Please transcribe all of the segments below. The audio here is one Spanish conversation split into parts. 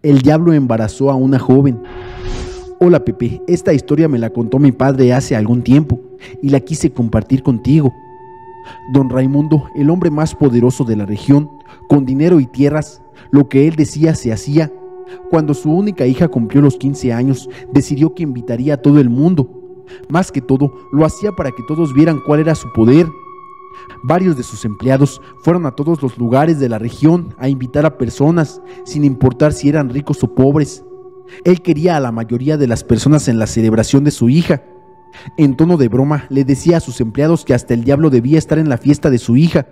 El diablo embarazó a una joven. Hola Pepe, esta historia me la contó mi padre hace algún tiempo y la quise compartir contigo. Don Raimundo, el hombre más poderoso de la región, con dinero y tierras, lo que él decía se hacía. Cuando su única hija cumplió los 15 años, decidió que invitaría a todo el mundo. Más que todo, lo hacía para que todos vieran cuál era su poder. Varios de sus empleados fueron a todos los lugares de la región a invitar a personas, sin importar si eran ricos o pobres. Él quería a la mayoría de las personas en la celebración de su hija. En tono de broma, le decía a sus empleados que hasta el diablo debía estar en la fiesta de su hija.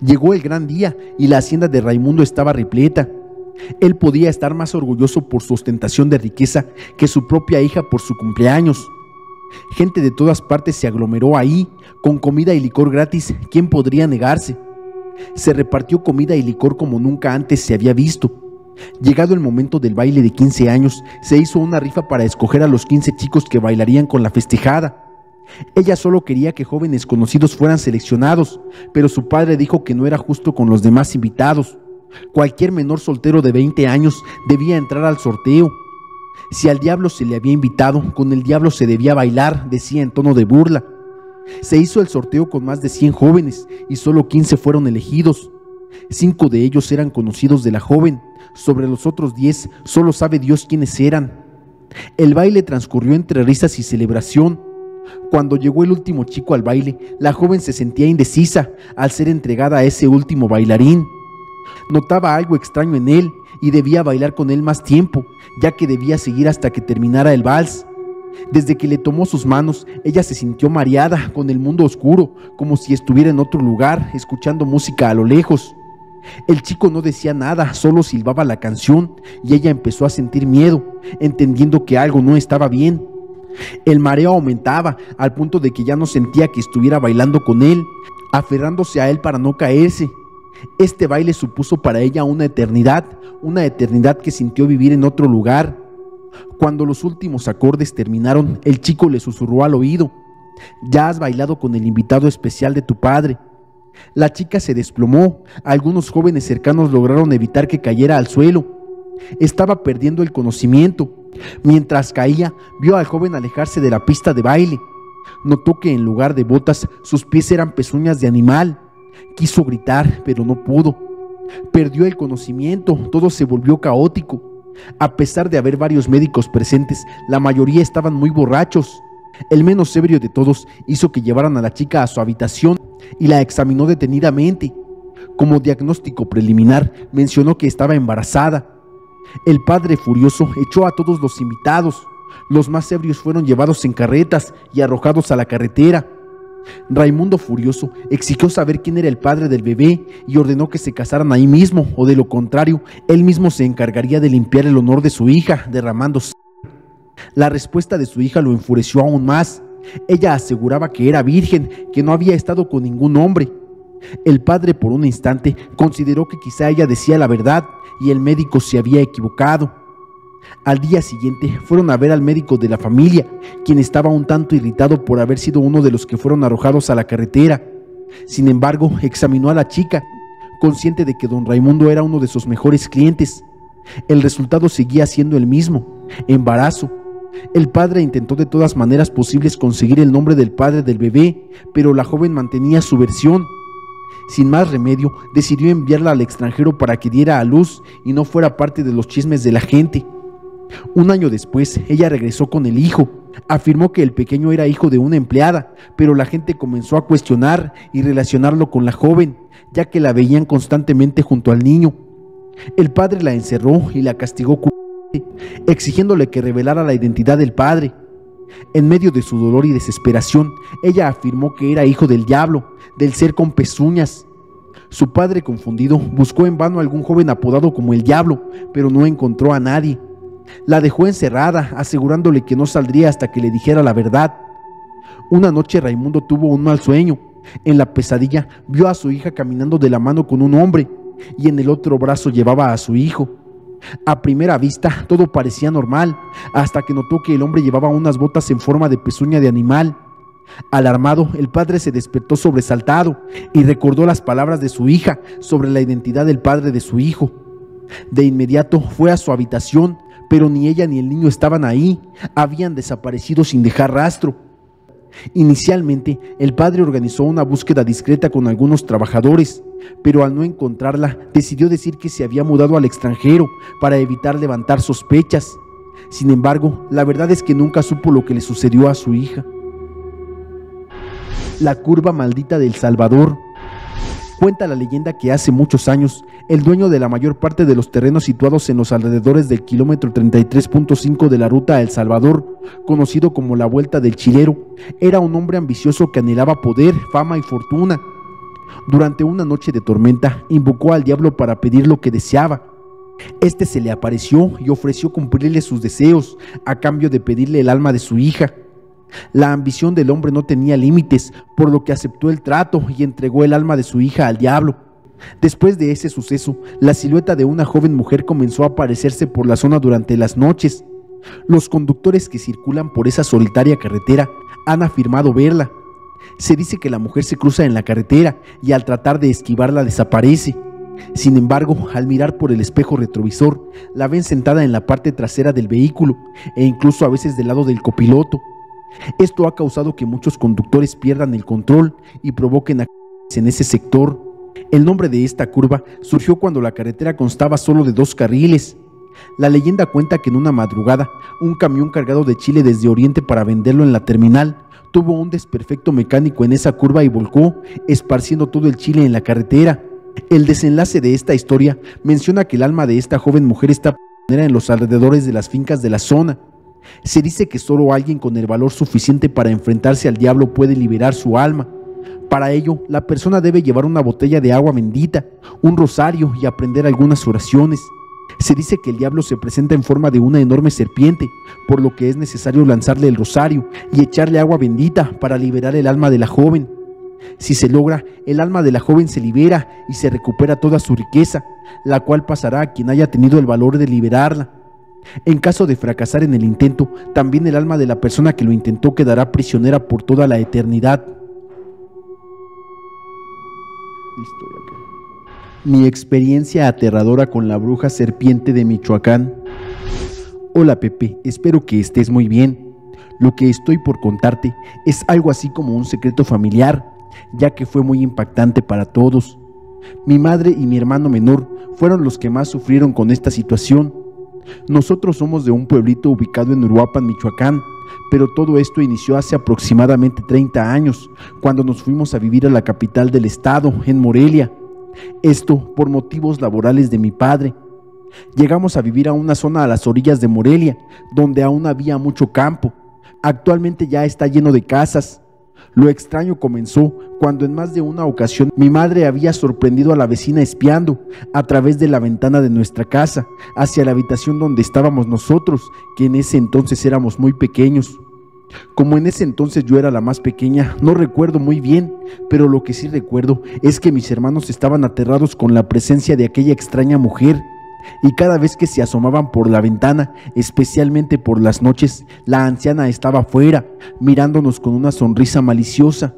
Llegó el gran día y la hacienda de Raimundo estaba repleta. Él podía estar más orgulloso por su ostentación de riqueza que su propia hija por su cumpleaños. Gente de todas partes se aglomeró ahí, con comida y licor gratis. ¿Quién podría negarse? Se repartió comida y licor como nunca antes se había visto. Llegado el momento del baile de 15 años, se hizo una rifa para escoger a los 15 chicos que bailarían con la festejada. Ella solo quería que jóvenes conocidos fueran seleccionados, pero su padre dijo que no era justo con los demás invitados. Cualquier menor soltero de 20 años debía entrar al sorteo. Si al diablo se le había invitado, con el diablo se debía bailar, decía en tono de burla. Se hizo el sorteo con más de 100 jóvenes y solo 15 fueron elegidos. 5 de ellos eran conocidos de la joven. Sobre los otros 10, solo sabe Dios quiénes eran. El baile transcurrió entre risas y celebración. Cuando llegó el último chico al baile, la joven se sentía indecisa al ser entregada a ese último bailarín. Notaba algo extraño en él y debía bailar con él más tiempo, ya que debía seguir hasta que terminara el vals. Desde que le tomó sus manos, ella se sintió mareada con el mundo oscuro, como si estuviera en otro lugar, escuchando música a lo lejos. El chico no decía nada, solo silbaba la canción, y ella empezó a sentir miedo, entendiendo que algo no estaba bien. El mareo aumentaba, al punto de que ya no sentía que estuviera bailando con él, aferrándose a él para no caerse. Este baile supuso para ella una eternidad que sintió vivir en otro lugar. Cuando los últimos acordes terminaron, el chico le susurró al oído: «Ya has bailado con el invitado especial de tu padre». La chica se desplomó. Algunos jóvenes cercanos lograron evitar que cayera al suelo. Estaba perdiendo el conocimiento. Mientras caía, vio al joven alejarse de la pista de baile. Notó que en lugar de botas, sus pies eran pezuñas de animal. Quiso gritar, pero no pudo. Perdió el conocimiento, todo se volvió caótico. A pesar de haber varios médicos presentes, la mayoría estaban muy borrachos. El menos ebrio de todos hizo que llevaran a la chica a su habitación y la examinó detenidamente. Como diagnóstico preliminar, mencionó que estaba embarazada. El padre, furioso, echó a todos los invitados. Los más ebrios fueron llevados en carretas y arrojados a la carretera. Raimundo, furioso, exigió saber quién era el padre del bebé y ordenó que se casaran ahí mismo, o de lo contrario, él mismo se encargaría de limpiar el honor de su hija, derramando sangre. La respuesta de su hija lo enfureció aún más. Ella aseguraba que era virgen, que no había estado con ningún hombre. El padre, por un instante, consideró que quizá ella decía la verdad y el médico se había equivocado. Al día siguiente fueron a ver al médico de la familia, quien estaba un tanto irritado por haber sido uno de los que fueron arrojados a la carretera. Sin embargo, examinó a la chica, consciente de que don Raimundo era uno de sus mejores clientes. El resultado seguía siendo el mismo: embarazo. El padre intentó de todas maneras posibles conseguir el nombre del padre del bebé, pero la joven mantenía su versión. Sin más remedio, decidió enviarla al extranjero para que diera a luz y no fuera parte de los chismes de la gente. Un año después, ella regresó con el hijo. Afirmó que el pequeño era hijo de una empleada, pero la gente comenzó a cuestionar y relacionarlo con la joven, ya que la veían constantemente junto al niño. El padre la encerró y la castigó cruelmente, exigiéndole que revelara la identidad del padre. En medio de su dolor y desesperación, ella afirmó que era hijo del diablo, del ser con pezuñas. Su padre, confundido, buscó en vano a algún joven apodado como el diablo, pero no encontró a nadie. La dejó encerrada, asegurándole que no saldría hasta que le dijera la verdad. Una noche Raimundo tuvo un mal sueño. En la pesadilla vio a su hija caminando de la mano con un hombre, y en el otro brazo llevaba a su hijo. A primera vista todo parecía normal, hasta que notó que el hombre llevaba unas botas en forma de pezuña de animal. Alarmado, el padre se despertó sobresaltado y recordó las palabras de su hija sobre la identidad del padre de su hijo. De inmediato fue a su habitación, pero ni ella ni el niño estaban ahí, habían desaparecido sin dejar rastro. Inicialmente, el padre organizó una búsqueda discreta con algunos trabajadores, pero al no encontrarla, decidió decir que se había mudado al extranjero para evitar levantar sospechas. Sin embargo, la verdad es que nunca supo lo que le sucedió a su hija. La curva maldita del Salvador. Cuenta la leyenda que hace muchos años, el dueño de la mayor parte de los terrenos situados en los alrededores del kilómetro 33.5 de la ruta a El Salvador, conocido como la Vuelta del Chilero, era un hombre ambicioso que anhelaba poder, fama y fortuna. Durante una noche de tormenta, invocó al diablo para pedir lo que deseaba. Este se le apareció y ofreció cumplirle sus deseos, a cambio de pedirle el alma de su hija. La ambición del hombre no tenía límites, por lo que aceptó el trato y entregó el alma de su hija al diablo. Después de ese suceso, la silueta de una joven mujer comenzó a aparecerse por la zona durante las noches. Los conductores que circulan por esa solitaria carretera han afirmado verla. Se dice que la mujer se cruza en la carretera y al tratar de esquivarla desaparece. Sin embargo, al mirar por el espejo retrovisor, la ven sentada en la parte trasera del vehículo e incluso a veces del lado del copiloto. Esto ha causado que muchos conductores pierdan el control y provoquen accidentes en ese sector. El nombre de esta curva surgió cuando la carretera constaba solo de 2 carriles. La leyenda cuenta que en una madrugada, un camión cargado de chile desde Oriente para venderlo en la terminal tuvo un desperfecto mecánico en esa curva y volcó, esparciendo todo el chile en la carretera. El desenlace de esta historia menciona que el alma de esta joven mujer está en los alrededores de las fincas de la zona. Se dice que solo alguien con el valor suficiente para enfrentarse al diablo puede liberar su alma. Para ello, la persona debe llevar una botella de agua bendita, un rosario y aprender algunas oraciones. Se dice que el diablo se presenta en forma de una enorme serpiente, por lo que es necesario lanzarle el rosario y echarle agua bendita para liberar el alma de la joven. Si se logra, el alma de la joven se libera y se recupera toda su riqueza, la cual pasará a quien haya tenido el valor de liberarla. En caso de fracasar en el intento, también el alma de la persona que lo intentó quedará prisionera por toda la eternidad. Mi experiencia aterradora con la bruja serpiente de Michoacán. Hola Pepe, espero que estés muy bien. Lo que estoy por contarte es algo así como un secreto familiar, ya que fue muy impactante para todos. Mi madre y mi hermano menor fueron los que más sufrieron con esta situación. Nosotros somos de un pueblito ubicado en Uruapan, Michoacán, pero todo esto inició hace aproximadamente 30 años, cuando nos fuimos a vivir a la capital del estado, en Morelia. Esto por motivos laborales de mi padre. Llegamos a vivir a una zona a las orillas de Morelia, donde aún había mucho campo. Actualmente ya está lleno de casas. Lo extraño comenzó cuando en más de una ocasión mi madre había sorprendido a la vecina espiando a través de la ventana de nuestra casa hacia la habitación donde estábamos nosotros, que en ese entonces éramos muy pequeños. Como en ese entonces yo era la más pequeña, no recuerdo muy bien, pero lo que sí recuerdo es que mis hermanos estaban aterrados con la presencia de aquella extraña mujer. Y cada vez que se asomaban por la ventana, especialmente por las noches, la anciana estaba afuera, mirándonos con una sonrisa maliciosa.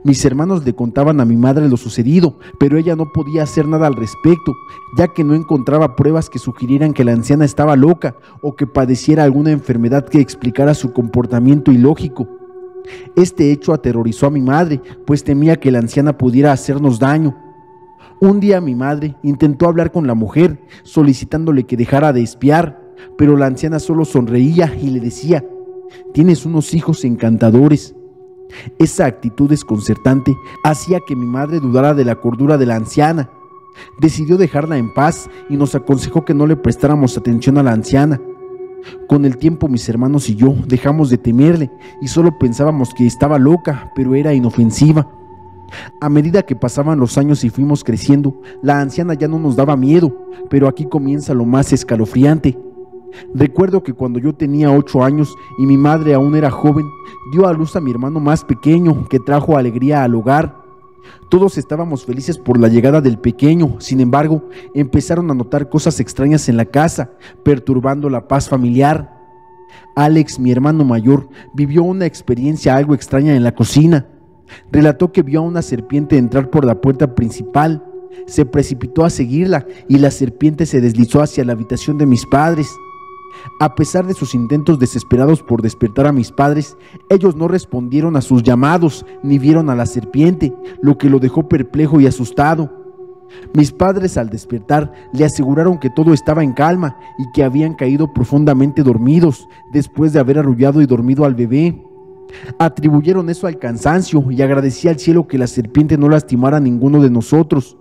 Mis hermanos le contaban a mi madre lo sucedido, pero ella no podía hacer nada al respecto, ya que no encontraba pruebas que sugirieran que la anciana estaba loca o que padeciera alguna enfermedad que explicara su comportamiento ilógico. Este hecho aterrorizó a mi madre, pues temía que la anciana pudiera hacernos daño. Un día mi madre intentó hablar con la mujer, solicitándole que dejara de espiar, pero la anciana solo sonreía y le decía: «Tienes unos hijos encantadores». Esa actitud desconcertante hacía que mi madre dudara de la cordura de la anciana. Decidió dejarla en paz y nos aconsejó que no le prestáramos atención a la anciana. Con el tiempo mis hermanos y yo dejamos de temerle y solo pensábamos que estaba loca, pero era inofensiva. A medida que pasaban los años y fuimos creciendo, la anciana ya no nos daba miedo, pero aquí comienza lo más escalofriante. Recuerdo que cuando yo tenía 8 años y mi madre aún era joven, dio a luz a mi hermano más pequeño, que trajo alegría al hogar. Todos estábamos felices por la llegada del pequeño. Sin embargo, empezaron a notar cosas extrañas en la casa, perturbando la paz familiar. Alex, mi hermano mayor, vivió una experiencia algo extraña en la cocina. Relató que vio a una serpiente entrar por la puerta principal. Se precipitó a seguirla y la serpiente se deslizó hacia la habitación de mis padres. A pesar de sus intentos desesperados por despertar a mis padres, ellos no respondieron a sus llamados ni vieron a la serpiente, lo que lo dejó perplejo y asustado. Mis padres, al despertar, le aseguraron que todo estaba en calma y que habían caído profundamente dormidos después de haber arrullado y dormido al bebé. Atribuyeron eso al cansancio y agradecí al cielo que la serpiente no lastimara a ninguno de nosotros.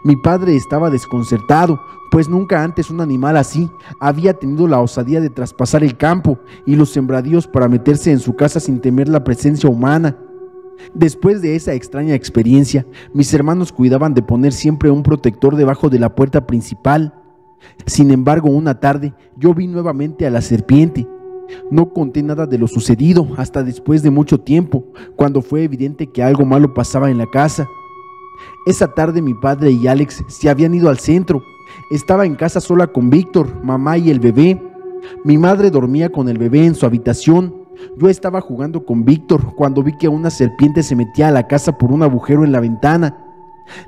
Mi padre estaba desconcertado, pues nunca antes un animal así había tenido la osadía de traspasar el campo y los sembradíos para meterse en su casa sin temer la presencia humana. Después de esa extraña experiencia, mis hermanos cuidaban de poner siempre un protector debajo de la puerta principal. Sin embargo, una tarde yo vi nuevamente a la serpiente. No conté nada de lo sucedido hasta después de mucho tiempo, cuando fue evidente que algo malo pasaba en la casa. Esa tarde mi padre y Alex se habían ido al centro. Estaba en casa sola con Víctor, mamá y el bebé. Mi madre dormía con el bebé en su habitación. Yo estaba jugando con Víctor cuando vi que una serpiente se metía a la casa por un agujero en la ventana.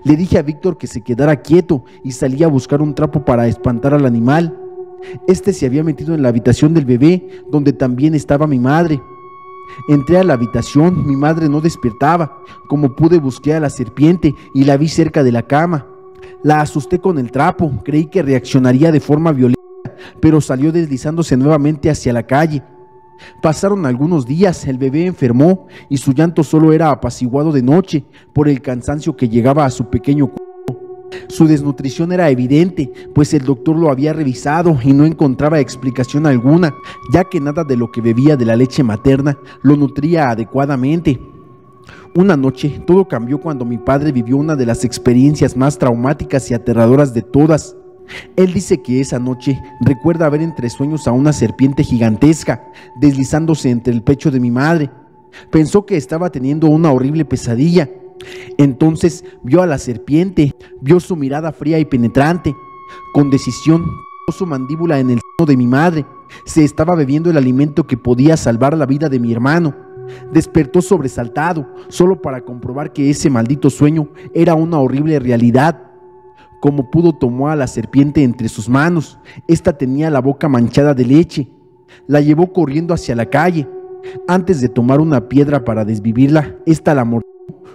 Le dije a Víctor que se quedara quieto y salí a buscar un trapo para espantar al animal. Este se había metido en la habitación del bebé, donde también estaba mi madre. Entré a la habitación, mi madre no despertaba. Como pude, busqué a la serpiente y la vi cerca de la cama. La asusté con el trapo, creí que reaccionaría de forma violenta, pero salió deslizándose nuevamente hacia la calle. Pasaron algunos días, el bebé enfermó y su llanto solo era apaciguado de noche por el cansancio que llegaba a su pequeño cuerpo. Su desnutrición era evidente, pues el doctor lo había revisado y no encontraba explicación alguna, ya que nada de lo que bebía de la leche materna lo nutría adecuadamente. Una noche todo cambió cuando mi padre vivió una de las experiencias más traumáticas y aterradoras de todas. Él dice que esa noche recuerda ver entre sueños a una serpiente gigantesca deslizándose entre el pecho de mi madre. Pensó que estaba teniendo una horrible pesadilla. Entonces vio a la serpiente, vio su mirada fría y penetrante. Con decisión, puso su mandíbula en el seno de mi madre. Se estaba bebiendo el alimento que podía salvar la vida de mi hermano. Despertó sobresaltado, solo para comprobar que ese maldito sueño era una horrible realidad. Como pudo, tomó a la serpiente entre sus manos. Esta tenía la boca manchada de leche. La llevó corriendo hacia la calle. Antes de tomar una piedra para desvivirla, esta la mordió,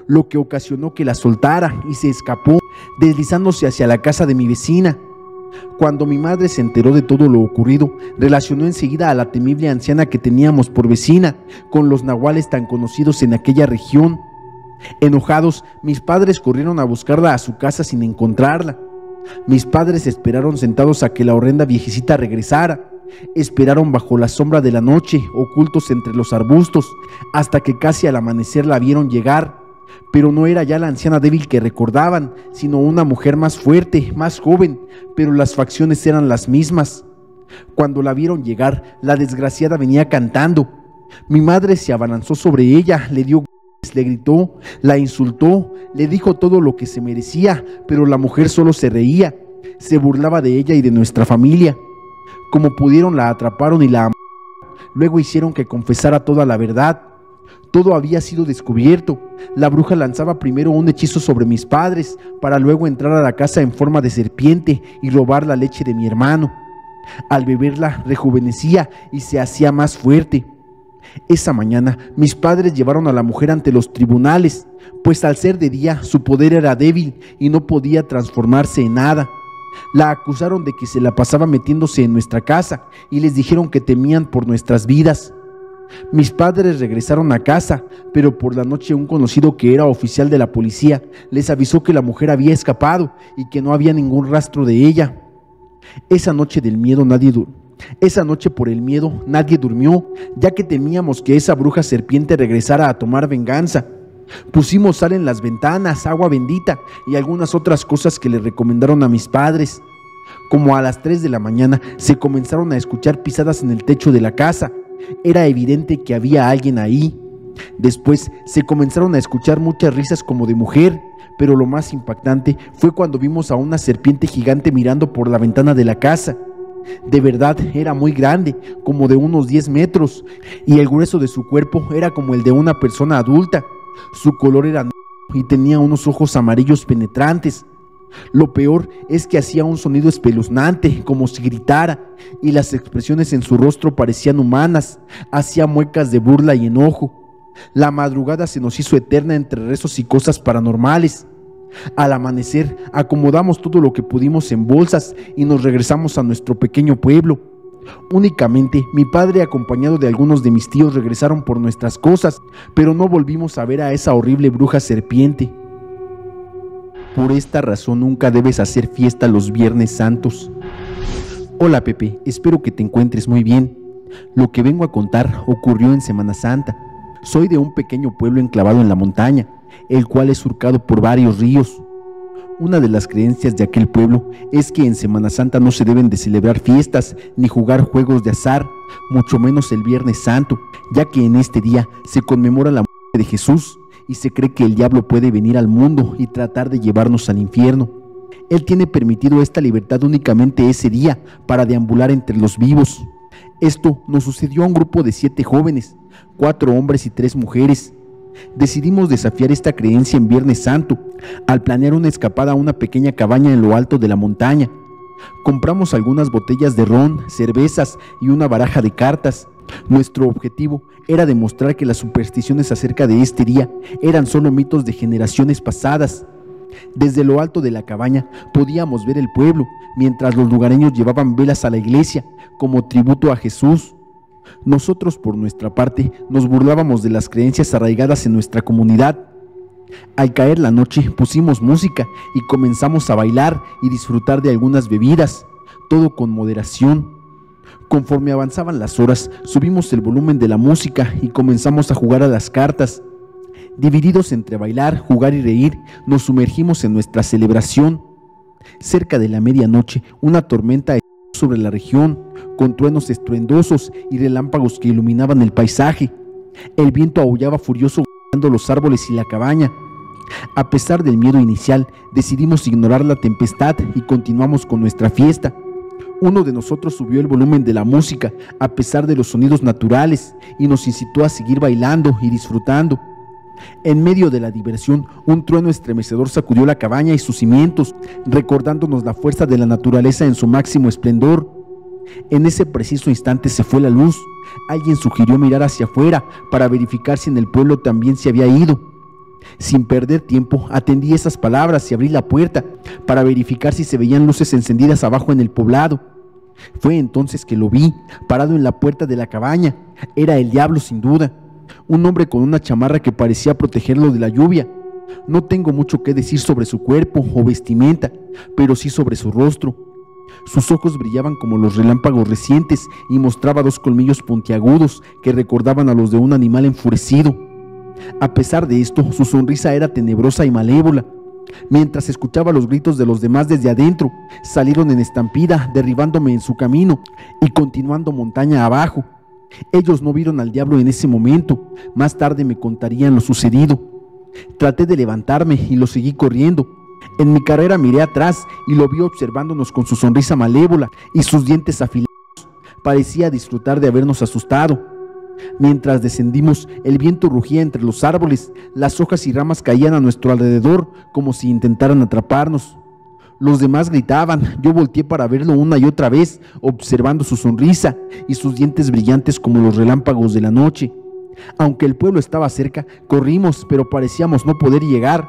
lo que ocasionó que la soltara y se escapó, deslizándose hacia la casa de mi vecina. Cuando mi madre se enteró de todo lo ocurrido, relacionó enseguida a la temible anciana que teníamos por vecina con los nahuales tan conocidos en aquella región. Enojados, mis padres corrieron a buscarla a su casa sin encontrarla. Mis padres esperaron sentados a que la horrenda viejecita regresara. Esperaron bajo la sombra de la noche, ocultos entre los arbustos, hasta que casi al amanecer la vieron llegar. Pero no era ya la anciana débil que recordaban, sino una mujer más fuerte, más joven, pero las facciones eran las mismas. Cuando la vieron llegar, la desgraciada venía cantando. Mi madre se abalanzó sobre ella, le dio golpes, le gritó, la insultó, le dijo todo lo que se merecía, pero la mujer solo se reía, se burlaba de ella y de nuestra familia. Como pudieron, la atraparon y la amaron. Luego hicieron que confesara toda la verdad. Todo había sido descubierto. La bruja lanzaba primero un hechizo sobre mis padres, para luego entrar a la casa en forma de serpiente y robar la leche de mi hermano. Al beberla, rejuvenecía y se hacía más fuerte. Esa mañana, mis padres llevaron a la mujer ante los tribunales, pues al ser de día, su poder era débil y no podía transformarse en nada. La acusaron de que se la pasaba metiéndose en nuestra casa y les dijeron que temían por nuestras vidas. Mis padres regresaron a casa, pero por la noche un conocido que era oficial de la policía les avisó que la mujer había escapado y que no había ningún rastro de ella. Esa noche por el miedo nadie durmió, ya que temíamos que esa bruja serpiente regresara a tomar venganza. Pusimos sal en las ventanas, agua bendita y algunas otras cosas que le recomendaron a mis padres. Como a las 3 de la mañana se comenzaron a escuchar pisadas en el techo de la casa. Era evidente que había alguien ahí. Después se comenzaron a escuchar muchas risas como de mujer, pero lo más impactante fue cuando vimos a una serpiente gigante mirando por la ventana de la casa. De verdad era muy grande, como de unos 10 metros, y el grueso de su cuerpo era como el de una persona adulta. Su color era negro y tenía unos ojos amarillos penetrantes. Lo peor es que hacía un sonido espeluznante, como si gritara, y las expresiones en su rostro parecían humanas. Hacía muecas de burla y enojo. La madrugada se nos hizo eterna entre rezos y cosas paranormales. Al amanecer, acomodamos todo lo que pudimos en bolsas y nos regresamos a nuestro pequeño pueblo. Únicamente mi padre, acompañado de algunos de mis tíos, regresaron por nuestras cosas, pero no volvimos a ver a esa horrible bruja serpiente. Por esta razón nunca debes hacer fiesta los Viernes Santos. Hola Pepe, espero que te encuentres muy bien. Lo que vengo a contar ocurrió en Semana Santa. Soy de un pequeño pueblo enclavado en la montaña, el cual es surcado por varios ríos. Una de las creencias de aquel pueblo es que en Semana Santa no se deben de celebrar fiestas ni jugar juegos de azar, mucho menos el Viernes Santo, ya que en este día se conmemora la muerte de Jesús y se cree que el diablo puede venir al mundo y tratar de llevarnos al infierno. Él tiene permitido esta libertad únicamente ese día para deambular entre los vivos. Esto nos sucedió a un grupo de 7 jóvenes, 4 hombres y 3 mujeres. Decidimos desafiar esta creencia en Viernes Santo al planear una escapada a una pequeña cabaña en lo alto de la montaña. Compramos algunas botellas de ron, cervezas y una baraja de cartas. Nuestro objetivo era demostrar que las supersticiones acerca de este día eran solo mitos de generaciones pasadas. Desde lo alto de la cabaña podíamos ver el pueblo, mientras los lugareños llevaban velas a la iglesia como tributo a Jesús. Nosotros, por nuestra parte, nos burlábamos de las creencias arraigadas en nuestra comunidad. Al caer la noche pusimos música y comenzamos a bailar y disfrutar de algunas bebidas, todo con moderación. Conforme avanzaban las horas, subimos el volumen de la música y comenzamos a jugar a las cartas. Divididos entre bailar, jugar y reír, nos sumergimos en nuestra celebración. Cerca de la medianoche, una tormenta estalló sobre la región, con truenos estruendosos y relámpagos que iluminaban el paisaje. El viento aullaba furioso golpeando los árboles y la cabaña. A pesar del miedo inicial, decidimos ignorar la tempestad y continuamos con nuestra fiesta. Uno de nosotros subió el volumen de la música a pesar de los sonidos naturales y nos incitó a seguir bailando y disfrutando. En medio de la diversión, un trueno estremecedor sacudió la cabaña y sus cimientos, recordándonos la fuerza de la naturaleza en su máximo esplendor. En ese preciso instante se fue la luz. Alguien sugirió mirar hacia afuera para verificar si en el pueblo también se había ido. Sin perder tiempo, atendí esas palabras y abrí la puerta para verificar si se veían luces encendidas abajo en el poblado. Fue entonces que lo vi, parado en la puerta de la cabaña. Era el diablo sin duda, un hombre con una chamarra que parecía protegerlo de la lluvia. No tengo mucho que decir sobre su cuerpo o vestimenta, pero sí sobre su rostro. Sus ojos brillaban como los relámpagos recientes y mostraba 2 colmillos puntiagudos que recordaban a los de un animal enfurecido. A pesar de esto, su sonrisa era tenebrosa y malévola. Mientras escuchaba los gritos de los demás desde adentro, salieron en estampida, derribándome en su camino y continuando montaña abajo. Ellos no vieron al diablo en ese momento. Más tarde me contarían lo sucedido. Traté de levantarme y lo seguí corriendo. En mi carrera miré atrás y lo vi observándonos con su sonrisa malévola y sus dientes afilados. Parecía disfrutar de habernos asustado. Mientras descendimos, el viento rugía entre los árboles, las hojas y ramas caían a nuestro alrededor como si intentaran atraparnos. Los demás gritaban. Yo volteé para verlo una y otra vez, observando su sonrisa y sus dientes brillantes como los relámpagos de la noche. Aunque el pueblo estaba cerca, corrimos, pero parecíamos no poder llegar,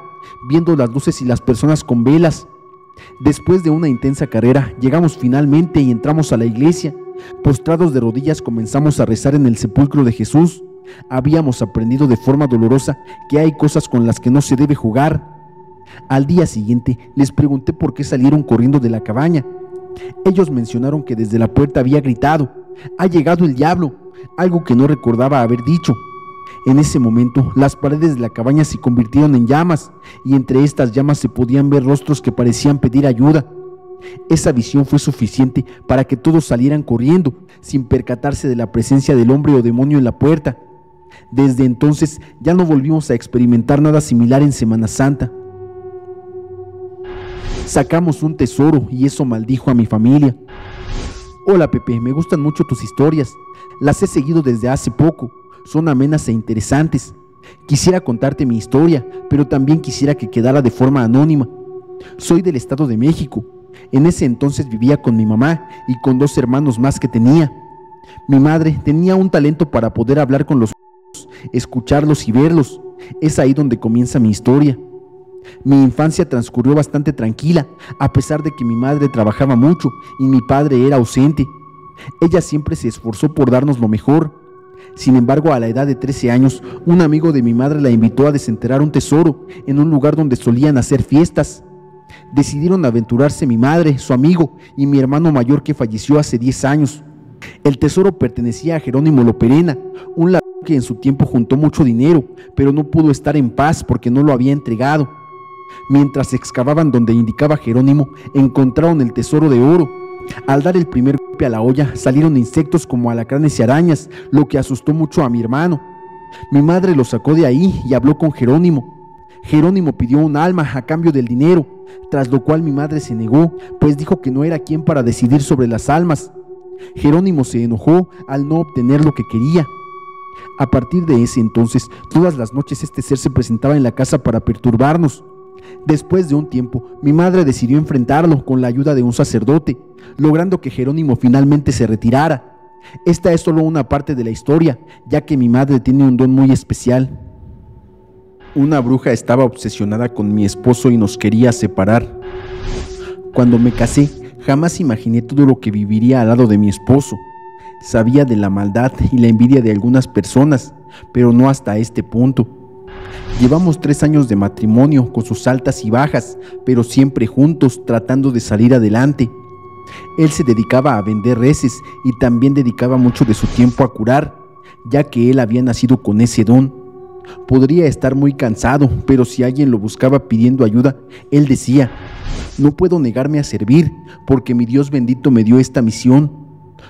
viendo las luces y las personas con velas. Después de una intensa carrera, llegamos finalmente y entramos a la iglesia. Postrados de rodillas comenzamos a rezar en el sepulcro de Jesús. Habíamos aprendido de forma dolorosa que hay cosas con las que no se debe jugar. Al día siguiente les pregunté por qué salieron corriendo de la cabaña. Ellos mencionaron que desde la puerta había gritado: «¡Ha llegado el diablo!», algo que no recordaba haber dicho. En ese momento, las paredes de la cabaña se convirtieron en llamas, y entre estas llamas se podían ver rostros que parecían pedir ayuda. Esa visión fue suficiente para que todos salieran corriendo, sin percatarse de la presencia del hombre o demonio en la puerta. Desde entonces ya no volvimos a experimentar nada similar en Semana Santa. Sacamos un tesoro y eso maldijo a mi familia. Hola Pepe, me gustan mucho tus historias. Las he seguido desde hace poco. Son amenas e interesantes. Quisiera contarte mi historia, pero también quisiera que quedara de forma anónima. Soy del Estado de México. En ese entonces vivía con mi mamá y con 2 hermanos más que tenía. Mi madre tenía un talento para poder hablar con los otros, escucharlos y verlos. Es ahí donde comienza mi historia. Mi infancia transcurrió bastante tranquila, a pesar de que mi madre trabajaba mucho y mi padre era ausente. Ella siempre se esforzó por darnos lo mejor. Sin embargo, a la edad de 13 años, un amigo de mi madre la invitó a desenterrar un tesoro en un lugar donde solían hacer fiestas. Decidieron aventurarse mi madre, su amigo y mi hermano mayor que falleció hace 10 años. El tesoro pertenecía a Jerónimo Loperena, un ladrón que en su tiempo juntó mucho dinero, pero no pudo estar en paz porque no lo había entregado. Mientras excavaban donde indicaba Jerónimo, encontraron el tesoro de oro. Al dar el primer golpe a la olla, salieron insectos como alacranes y arañas, lo que asustó mucho a mi hermano. Mi madre lo sacó de ahí y habló con Jerónimo. Jerónimo pidió un alma a cambio del dinero, tras lo cual mi madre se negó, pues dijo que no era quien para decidir sobre las almas. Jerónimo se enojó al no obtener lo que quería. A partir de ese entonces, todas las noches este ser se presentaba en la casa para perturbarnos. Después de un tiempo, mi madre decidió enfrentarlo con la ayuda de un sacerdote, logrando que Jerónimo finalmente se retirara. Esta es solo una parte de la historia, ya que mi madre tiene un don muy especial. Una bruja estaba obsesionada con mi esposo y nos quería separar. Cuando me casé, jamás imaginé todo lo que viviría al lado de mi esposo. Sabía de la maldad y la envidia de algunas personas, pero no hasta este punto. Llevamos 3 años de matrimonio con sus altas y bajas, pero siempre juntos tratando de salir adelante. Él se dedicaba a vender reses y también dedicaba mucho de su tiempo a curar, ya que él había nacido con ese don. Podría estar muy cansado, pero si alguien lo buscaba pidiendo ayuda, él decía: no puedo negarme a servir, porque mi Dios bendito me dio esta misión.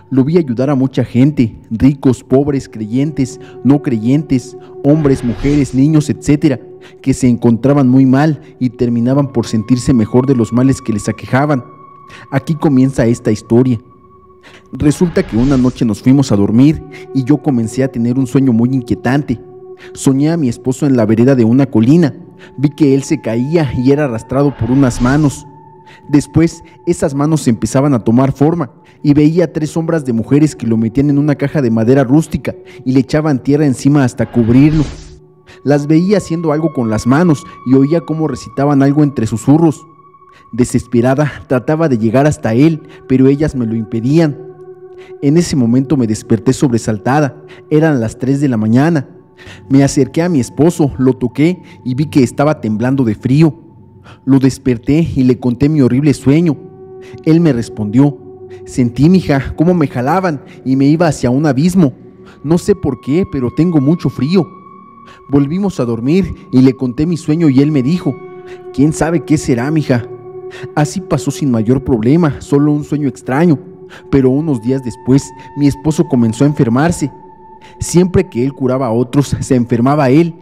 Lo vi ayudar a mucha gente, ricos, pobres, creyentes, no creyentes, hombres, mujeres, niños, etcétera, que se encontraban muy mal y terminaban por sentirse mejor de los males que les aquejaban. Aquí comienza esta historia. Resulta que una noche nos fuimos a dormir y yo comencé a tener un sueño muy inquietante. Soñé a mi esposo en la vereda de una colina. Vi que él se caía y era arrastrado por unas manos. Después, esas manos empezaban a tomar forma y veía 3 sombras de mujeres que lo metían en una caja de madera rústica y le echaban tierra encima hasta cubrirlo. Las veía haciendo algo con las manos y oía cómo recitaban algo entre susurros. Desesperada, trataba de llegar hasta él, pero ellas me lo impedían. En ese momento me desperté sobresaltada. Eran las 3 de la mañana. Me acerqué a mi esposo, lo toqué y vi que estaba temblando de frío. Lo desperté y le conté mi horrible sueño. Él me respondió: sentí, mija, cómo me jalaban y me iba hacia un abismo. No sé por qué, pero tengo mucho frío. Volvimos a dormir y le conté mi sueño y él me dijo: ¿quién sabe qué será, mija? Así pasó sin mayor problema, solo un sueño extraño. Pero unos días después, mi esposo comenzó a enfermarse. Siempre que él curaba a otros, se enfermaba él.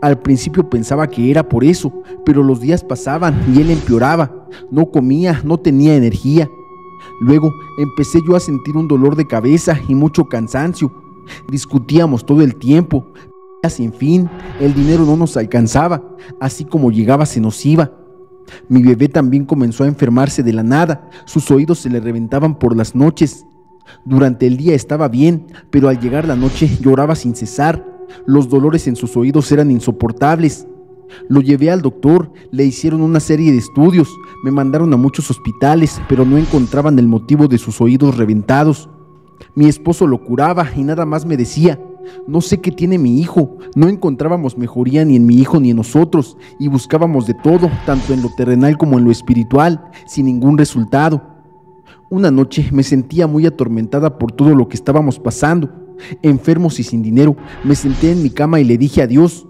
Al principio pensaba que era por eso, pero los días pasaban y él empeoraba. No comía, no tenía energía. Luego empecé yo a sentir un dolor de cabeza y mucho cansancio. Discutíamos todo el tiempo. Sin fin, el dinero no nos alcanzaba. Así como llegaba se nos iba. Mi bebé también comenzó a enfermarse de la nada. Sus oídos se le reventaban por las noches. Durante el día estaba bien, pero al llegar la noche lloraba sin cesar. Los dolores en sus oídos eran insoportables. Lo llevé al doctor, le hicieron una serie de estudios, me mandaron a muchos hospitales, pero no encontraban el motivo de sus oídos reventados. Mi esposo lo curaba y nada más me decía: no sé qué tiene mi hijo. No encontrábamos mejoría ni en mi hijo ni en nosotros, y buscábamos de todo, tanto en lo terrenal como en lo espiritual, sin ningún resultado. Una noche me sentía muy atormentada por todo lo que estábamos pasando. Enfermos y sin dinero, me senté en mi cama y le dije a Dios: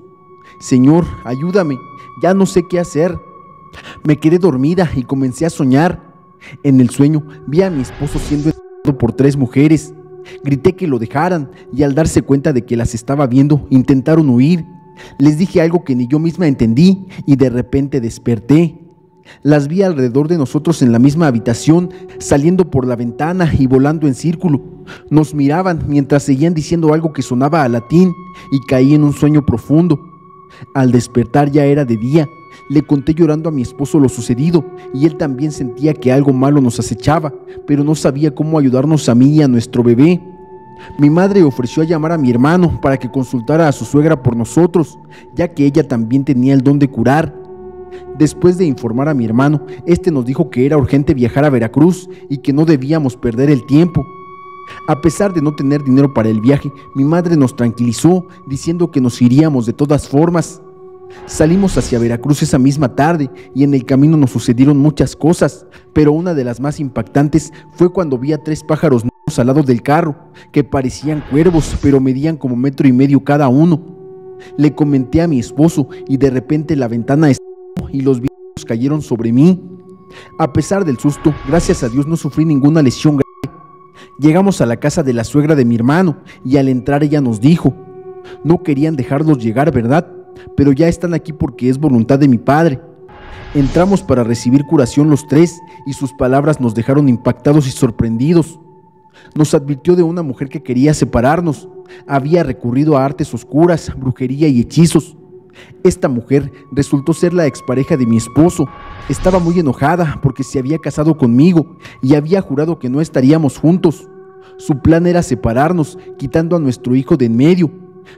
Señor, ayúdame, ya no sé qué hacer. Me quedé dormida y comencé a soñar. En el sueño vi a mi esposo siendo entregado por 3 mujeres. Grité que lo dejaran y al darse cuenta de que las estaba viendo, intentaron huir. Les dije algo que ni yo misma entendí y de repente desperté. Las vi alrededor de nosotros en la misma habitación, saliendo por la ventana y volando en círculo. Nos miraban mientras seguían diciendo algo que sonaba a latín y caí en un sueño profundo. Al despertar ya era de día. Le conté llorando a mi esposo lo sucedido y él también sentía que algo malo nos acechaba, pero no sabía cómo ayudarnos a mí y a nuestro bebé. Mi madre ofreció a llamar a mi hermano para que consultara a su suegra por nosotros, ya que ella también tenía el don de curar. Después de informar a mi hermano, este nos dijo que era urgente viajar a Veracruz y que no debíamos perder el tiempo. A pesar de no tener dinero para el viaje, mi madre nos tranquilizó diciendo que nos iríamos de todas formas. Salimos hacia Veracruz esa misma tarde y en el camino nos sucedieron muchas cosas, pero una de las más impactantes fue cuando vi a 3 pájaros negros al lado del carro, que parecían cuervos, pero medían como 1,5 metros cada uno. Le comenté a mi esposo y de repente la ventana estalló y los vientos cayeron sobre mí. A pesar del susto, gracias a Dios no sufrí ninguna lesión grave. Llegamos a la casa de la suegra de mi hermano y al entrar ella nos dijo: no querían dejarlos llegar, ¿verdad? Pero ya están aquí porque es voluntad de mi padre. Entramos para recibir curación los 3 y sus palabras nos dejaron impactados y sorprendidos. Nos advirtió de una mujer que quería separarnos. Había recurrido a artes oscuras, brujería y hechizos. Esta mujer resultó ser la expareja de mi esposo. Estaba muy enojada porque se había casado conmigo y había jurado que no estaríamos juntos. Su plan era separarnos, quitando a nuestro hijo de en medio.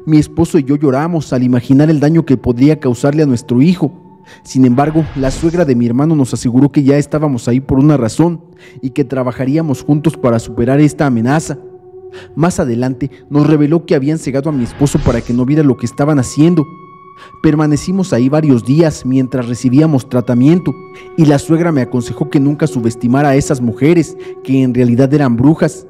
Mi esposo y yo lloramos al imaginar el daño que podría causarle a nuestro hijo. Sin embargo, la suegra de mi hermano nos aseguró que ya estábamos ahí por una razón y que trabajaríamos juntos para superar esta amenaza. Más adelante nos reveló que habían cegado a mi esposo para que no viera lo que estaban haciendo. Permanecimos ahí varios días mientras recibíamos tratamiento y la suegra me aconsejó que nunca subestimara a esas mujeres, que en realidad eran brujas.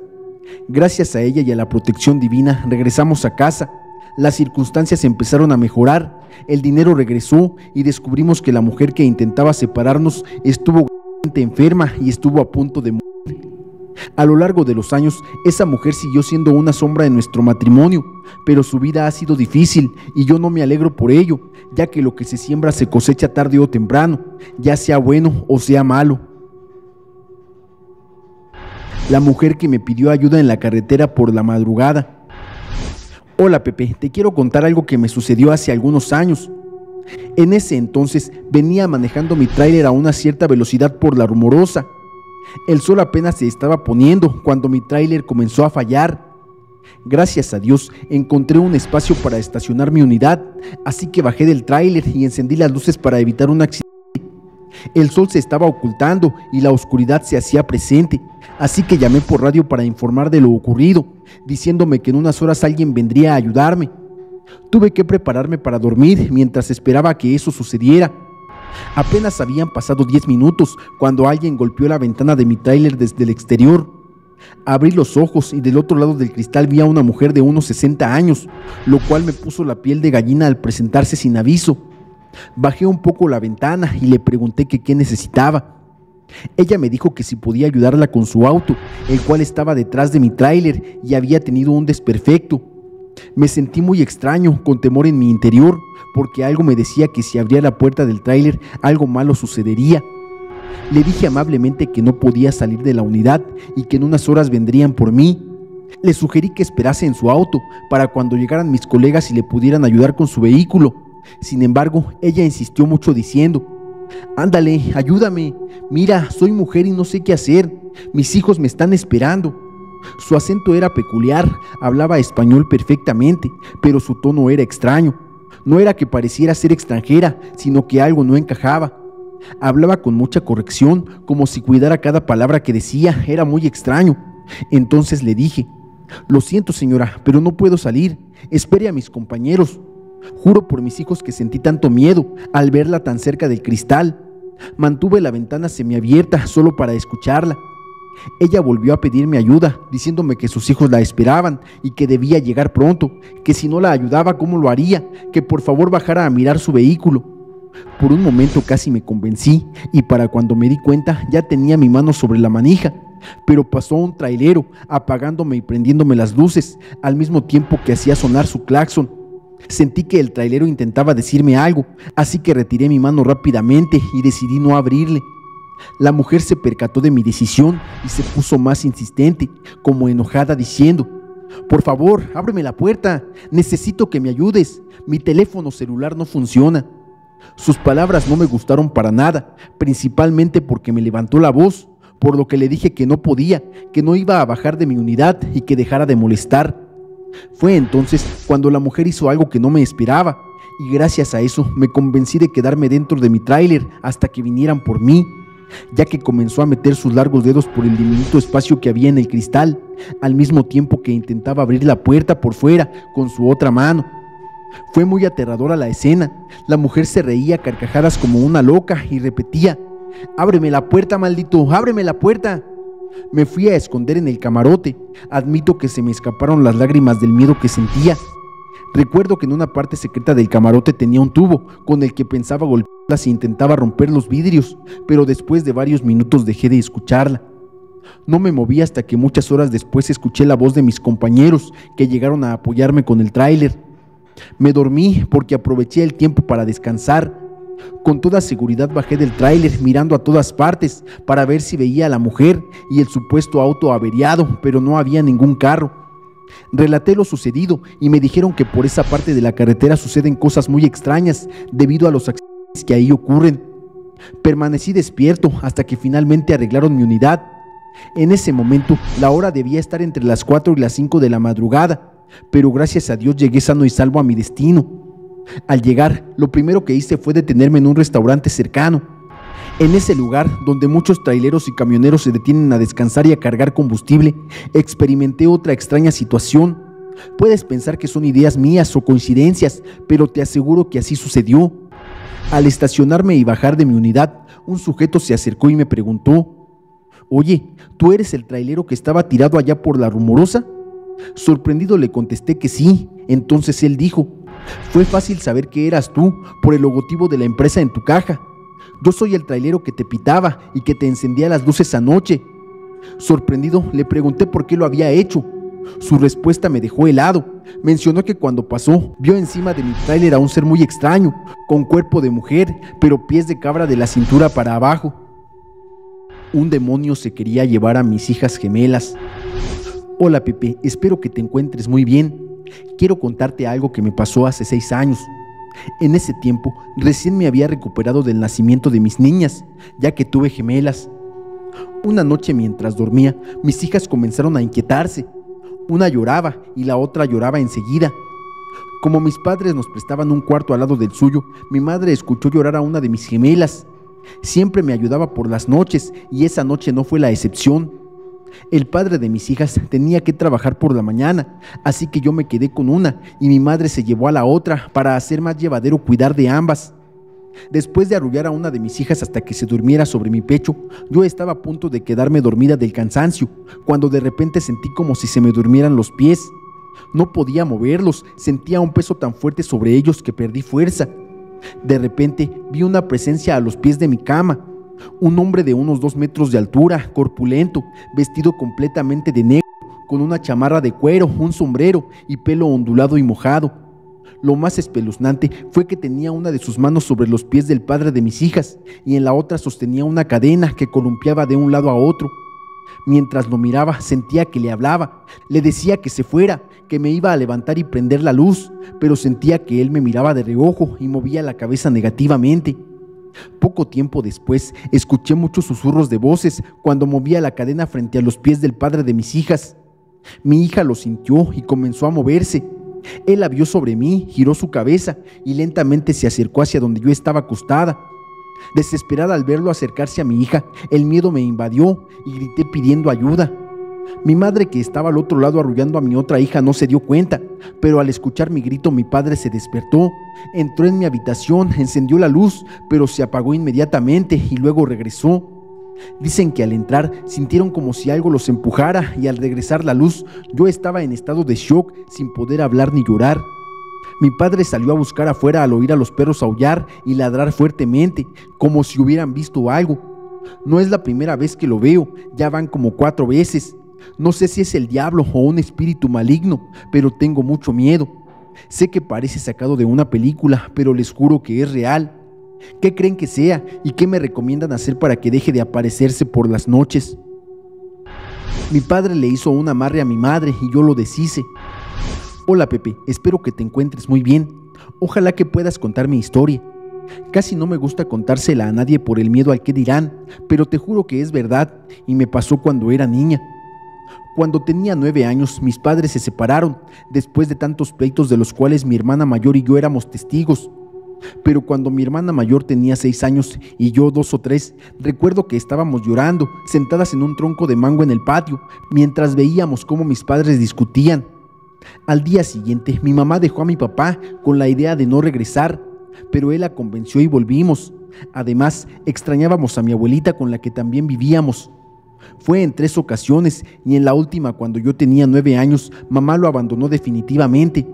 Gracias a ella y a la protección divina regresamos a casa. Las circunstancias empezaron a mejorar, el dinero regresó y descubrimos que la mujer que intentaba separarnos estuvo gravemente enferma y estuvo a punto de morir. A lo largo de los años, esa mujer siguió siendo una sombra en nuestro matrimonio, pero su vida ha sido difícil y yo no me alegro por ello, ya que lo que se siembra se cosecha tarde o temprano, ya sea bueno o sea malo. La mujer que me pidió ayuda en la carretera por la madrugada. Hola Pepe, te quiero contar algo que me sucedió hace algunos años. En ese entonces venía manejando mi tráiler a una cierta velocidad por la Rumorosa. El sol apenas se estaba poniendo cuando mi tráiler comenzó a fallar. Gracias a Dios encontré un espacio para estacionar mi unidad, así que bajé del tráiler y encendí las luces para evitar un accidente. El sol se estaba ocultando y la oscuridad se hacía presente, así que llamé por radio para informar de lo ocurrido, diciéndome que en unas horas alguien vendría a ayudarme. Tuve que prepararme para dormir mientras esperaba que eso sucediera. Apenas habían pasado 10 minutos cuando alguien golpeó la ventana de mi tráiler desde el exterior. Abrí los ojos y del otro lado del cristal vi a una mujer de unos 60 años, lo cual me puso la piel de gallina al presentarse sin aviso. Bajé un poco la ventana y le pregunté que qué necesitaba. Ella me dijo que si podía ayudarla con su auto, el cual estaba detrás de mi tráiler y había tenido un desperfecto. Me sentí muy extraño, con temor en mi interior, porque algo me decía que si abría la puerta del tráiler, algo malo sucedería. Le dije amablemente que no podía salir de la unidad y que en unas horas vendrían por mí. Le sugerí que esperase en su auto para cuando llegaran mis colegas y le pudieran ayudar con su vehículo. Sin embargo, ella insistió mucho diciendo: ándale, ayúdame, mira, soy mujer y no sé qué hacer, mis hijos me están esperando. Su acento era peculiar, hablaba español perfectamente, pero su tono era extraño. No era que pareciera ser extranjera, sino que algo no encajaba. Hablaba con mucha corrección, como si cuidara cada palabra que decía. Era muy extraño. Entonces le dije: lo siento señora, pero no puedo salir, espere a mis compañeros. Juro por mis hijos que sentí tanto miedo al verla tan cerca del cristal. Mantuve la ventana semiabierta solo para escucharla. Ella volvió a pedirme ayuda, diciéndome que sus hijos la esperaban y que debía llegar pronto, que si no la ayudaba, ¿cómo lo haría? Que por favor bajara a mirar su vehículo. Por un momento casi me convencí y para cuando me di cuenta ya tenía mi mano sobre la manija, pero pasó un trailero apagándome y prendiéndome las luces al mismo tiempo que hacía sonar su claxon. Sentí que el trailero intentaba decirme algo, así que retiré mi mano rápidamente y decidí no abrirle. La mujer se percató de mi decisión y se puso más insistente, como enojada, diciendo: por favor, ábreme la puerta, necesito que me ayudes, mi teléfono celular no funciona. Sus palabras no me gustaron para nada, principalmente porque me levantó la voz, por lo que le dije que no podía, que no iba a bajar de mi unidad y que dejara de molestar. Fue entonces cuando la mujer hizo algo que no me esperaba, y gracias a eso me convencí de quedarme dentro de mi tráiler hasta que vinieran por mí, ya que comenzó a meter sus largos dedos por el diminuto espacio que había en el cristal, al mismo tiempo que intentaba abrir la puerta por fuera con su otra mano. Fue muy aterradora la escena. La mujer se reía a carcajadas como una loca y repetía: «¡Ábreme la puerta, maldito! ¡Ábreme la puerta!». Me fui a esconder en el camarote. Admito que se me escaparon las lágrimas del miedo que sentía. Recuerdo que en una parte secreta del camarote tenía un tubo con el que pensaba golpearla si intentaba romper los vidrios, pero después de varios minutos dejé de escucharla. No me moví hasta que muchas horas después escuché la voz de mis compañeros que llegaron a apoyarme con el tráiler. Me dormí porque aproveché el tiempo para descansar. Con toda seguridad bajé del tráiler mirando a todas partes para ver si veía a la mujer y el supuesto auto averiado, pero no había ningún carro. Relaté lo sucedido y me dijeron que por esa parte de la carretera suceden cosas muy extrañas debido a los accidentes que ahí ocurren. Permanecí despierto hasta que finalmente arreglaron mi unidad. En ese momento la hora debía estar entre las 4 y las 5 de la madrugada, pero gracias a Dios llegué sano y salvo a mi destino. Al llegar, lo primero que hice fue detenerme en un restaurante cercano. En ese lugar, donde muchos traileros y camioneros se detienen a descansar y a cargar combustible, experimenté otra extraña situación. Puedes pensar que son ideas mías o coincidencias, pero te aseguro que así sucedió. Al estacionarme y bajar de mi unidad, un sujeto se acercó y me preguntó: «Oye, ¿tú eres el trailero que estaba tirado allá por la Rumorosa?». Sorprendido le contesté que sí. Entonces él dijo: «Fue fácil saber que eras tú por el logotipo de la empresa en tu caja. Yo soy el trailero que te pitaba y que te encendía las luces anoche». Sorprendido le pregunté por qué lo había hecho. Su respuesta me dejó helado. Mencionó que cuando pasó, vio encima de mi tráiler a un ser muy extraño, con cuerpo de mujer, pero pies de cabra de la cintura para abajo. Un demonio se quería llevar a mis hijas gemelas. Hola Pepe, espero que te encuentres muy bien. Quiero contarte algo que me pasó hace 6 años. En ese tiempo, recién me había recuperado del nacimiento de mis niñas, ya que tuve gemelas. Una noche mientras dormía, mis hijas comenzaron a inquietarse. Una lloraba y la otra lloraba enseguida. Como mis padres nos prestaban un cuarto al lado del suyo, mi madre escuchó llorar a una de mis gemelas. Siempre me ayudaba por las noches y esa noche no fue la excepción. El padre de mis hijas tenía que trabajar por la mañana, así que yo me quedé con una y mi madre se llevó a la otra para hacer más llevadero cuidar de ambas. Después de arrullar a una de mis hijas hasta que se durmiera sobre mi pecho, yo estaba a punto de quedarme dormida del cansancio, cuando de repente sentí como si se me durmieran los pies. No podía moverlos, sentía un peso tan fuerte sobre ellos que perdí fuerza. De repente vi una presencia a los pies de mi cama. Un hombre de unos 2 metros de altura, corpulento, vestido completamente de negro, con una chamarra de cuero, un sombrero y pelo ondulado y mojado. Lo más espeluznante fue que tenía una de sus manos sobre los pies del padre de mis hijas y en la otra sostenía una cadena que columpiaba de un lado a otro. Mientras lo miraba, sentía que le hablaba. Le decía que se fuera, que me iba a levantar y prender la luz, pero sentía que él me miraba de reojo y movía la cabeza negativamente. Poco tiempo después, escuché muchos susurros de voces cuando movía la cadena frente a los pies del padre de mis hijas. Mi hija lo sintió y comenzó a moverse. Él la vio sobre mí, giró su cabeza y lentamente se acercó hacia donde yo estaba acostada. Desesperada al verlo acercarse a mi hija, el miedo me invadió y grité pidiendo ayuda. Mi madre, que estaba al otro lado arrullando a mi otra hija, no se dio cuenta, pero al escuchar mi grito mi padre se despertó, entró en mi habitación, encendió la luz, pero se apagó inmediatamente y luego regresó. Dicen que al entrar sintieron como si algo los empujara y al regresar la luz yo estaba en estado de shock sin poder hablar ni llorar. Mi padre salió a buscar afuera al oír a los perros aullar y ladrar fuertemente, como si hubieran visto algo. No es la primera vez que lo veo, ya van como 4 veces. No sé si es el diablo o un espíritu maligno, pero tengo mucho miedo. Sé que parece sacado de una película, pero les juro que es real. ¿Qué creen que sea y qué me recomiendan hacer para que deje de aparecerse por las noches? Mi padre le hizo un amarre a mi madre y yo lo deshice. Hola Pepe, espero que te encuentres muy bien. Ojalá que puedas contar mi historia. Casi no me gusta contársela a nadie por el miedo al que dirán, pero te juro que es verdad y me pasó cuando era niña. Cuando tenía 9 años, mis padres se separaron, después de tantos pleitos de los cuales mi hermana mayor y yo éramos testigos. Pero cuando mi hermana mayor tenía 6 años y yo 2 o 3, recuerdo que estábamos llorando, sentadas en un tronco de mango en el patio, mientras veíamos cómo mis padres discutían. Al día siguiente, mi mamá dejó a mi papá con la idea de no regresar, pero él la convenció y volvimos. Además, extrañábamos a mi abuelita con la que también vivíamos. Fue en 3 ocasiones y en la última, cuando yo tenía 9 años, mamá lo abandonó definitivamente.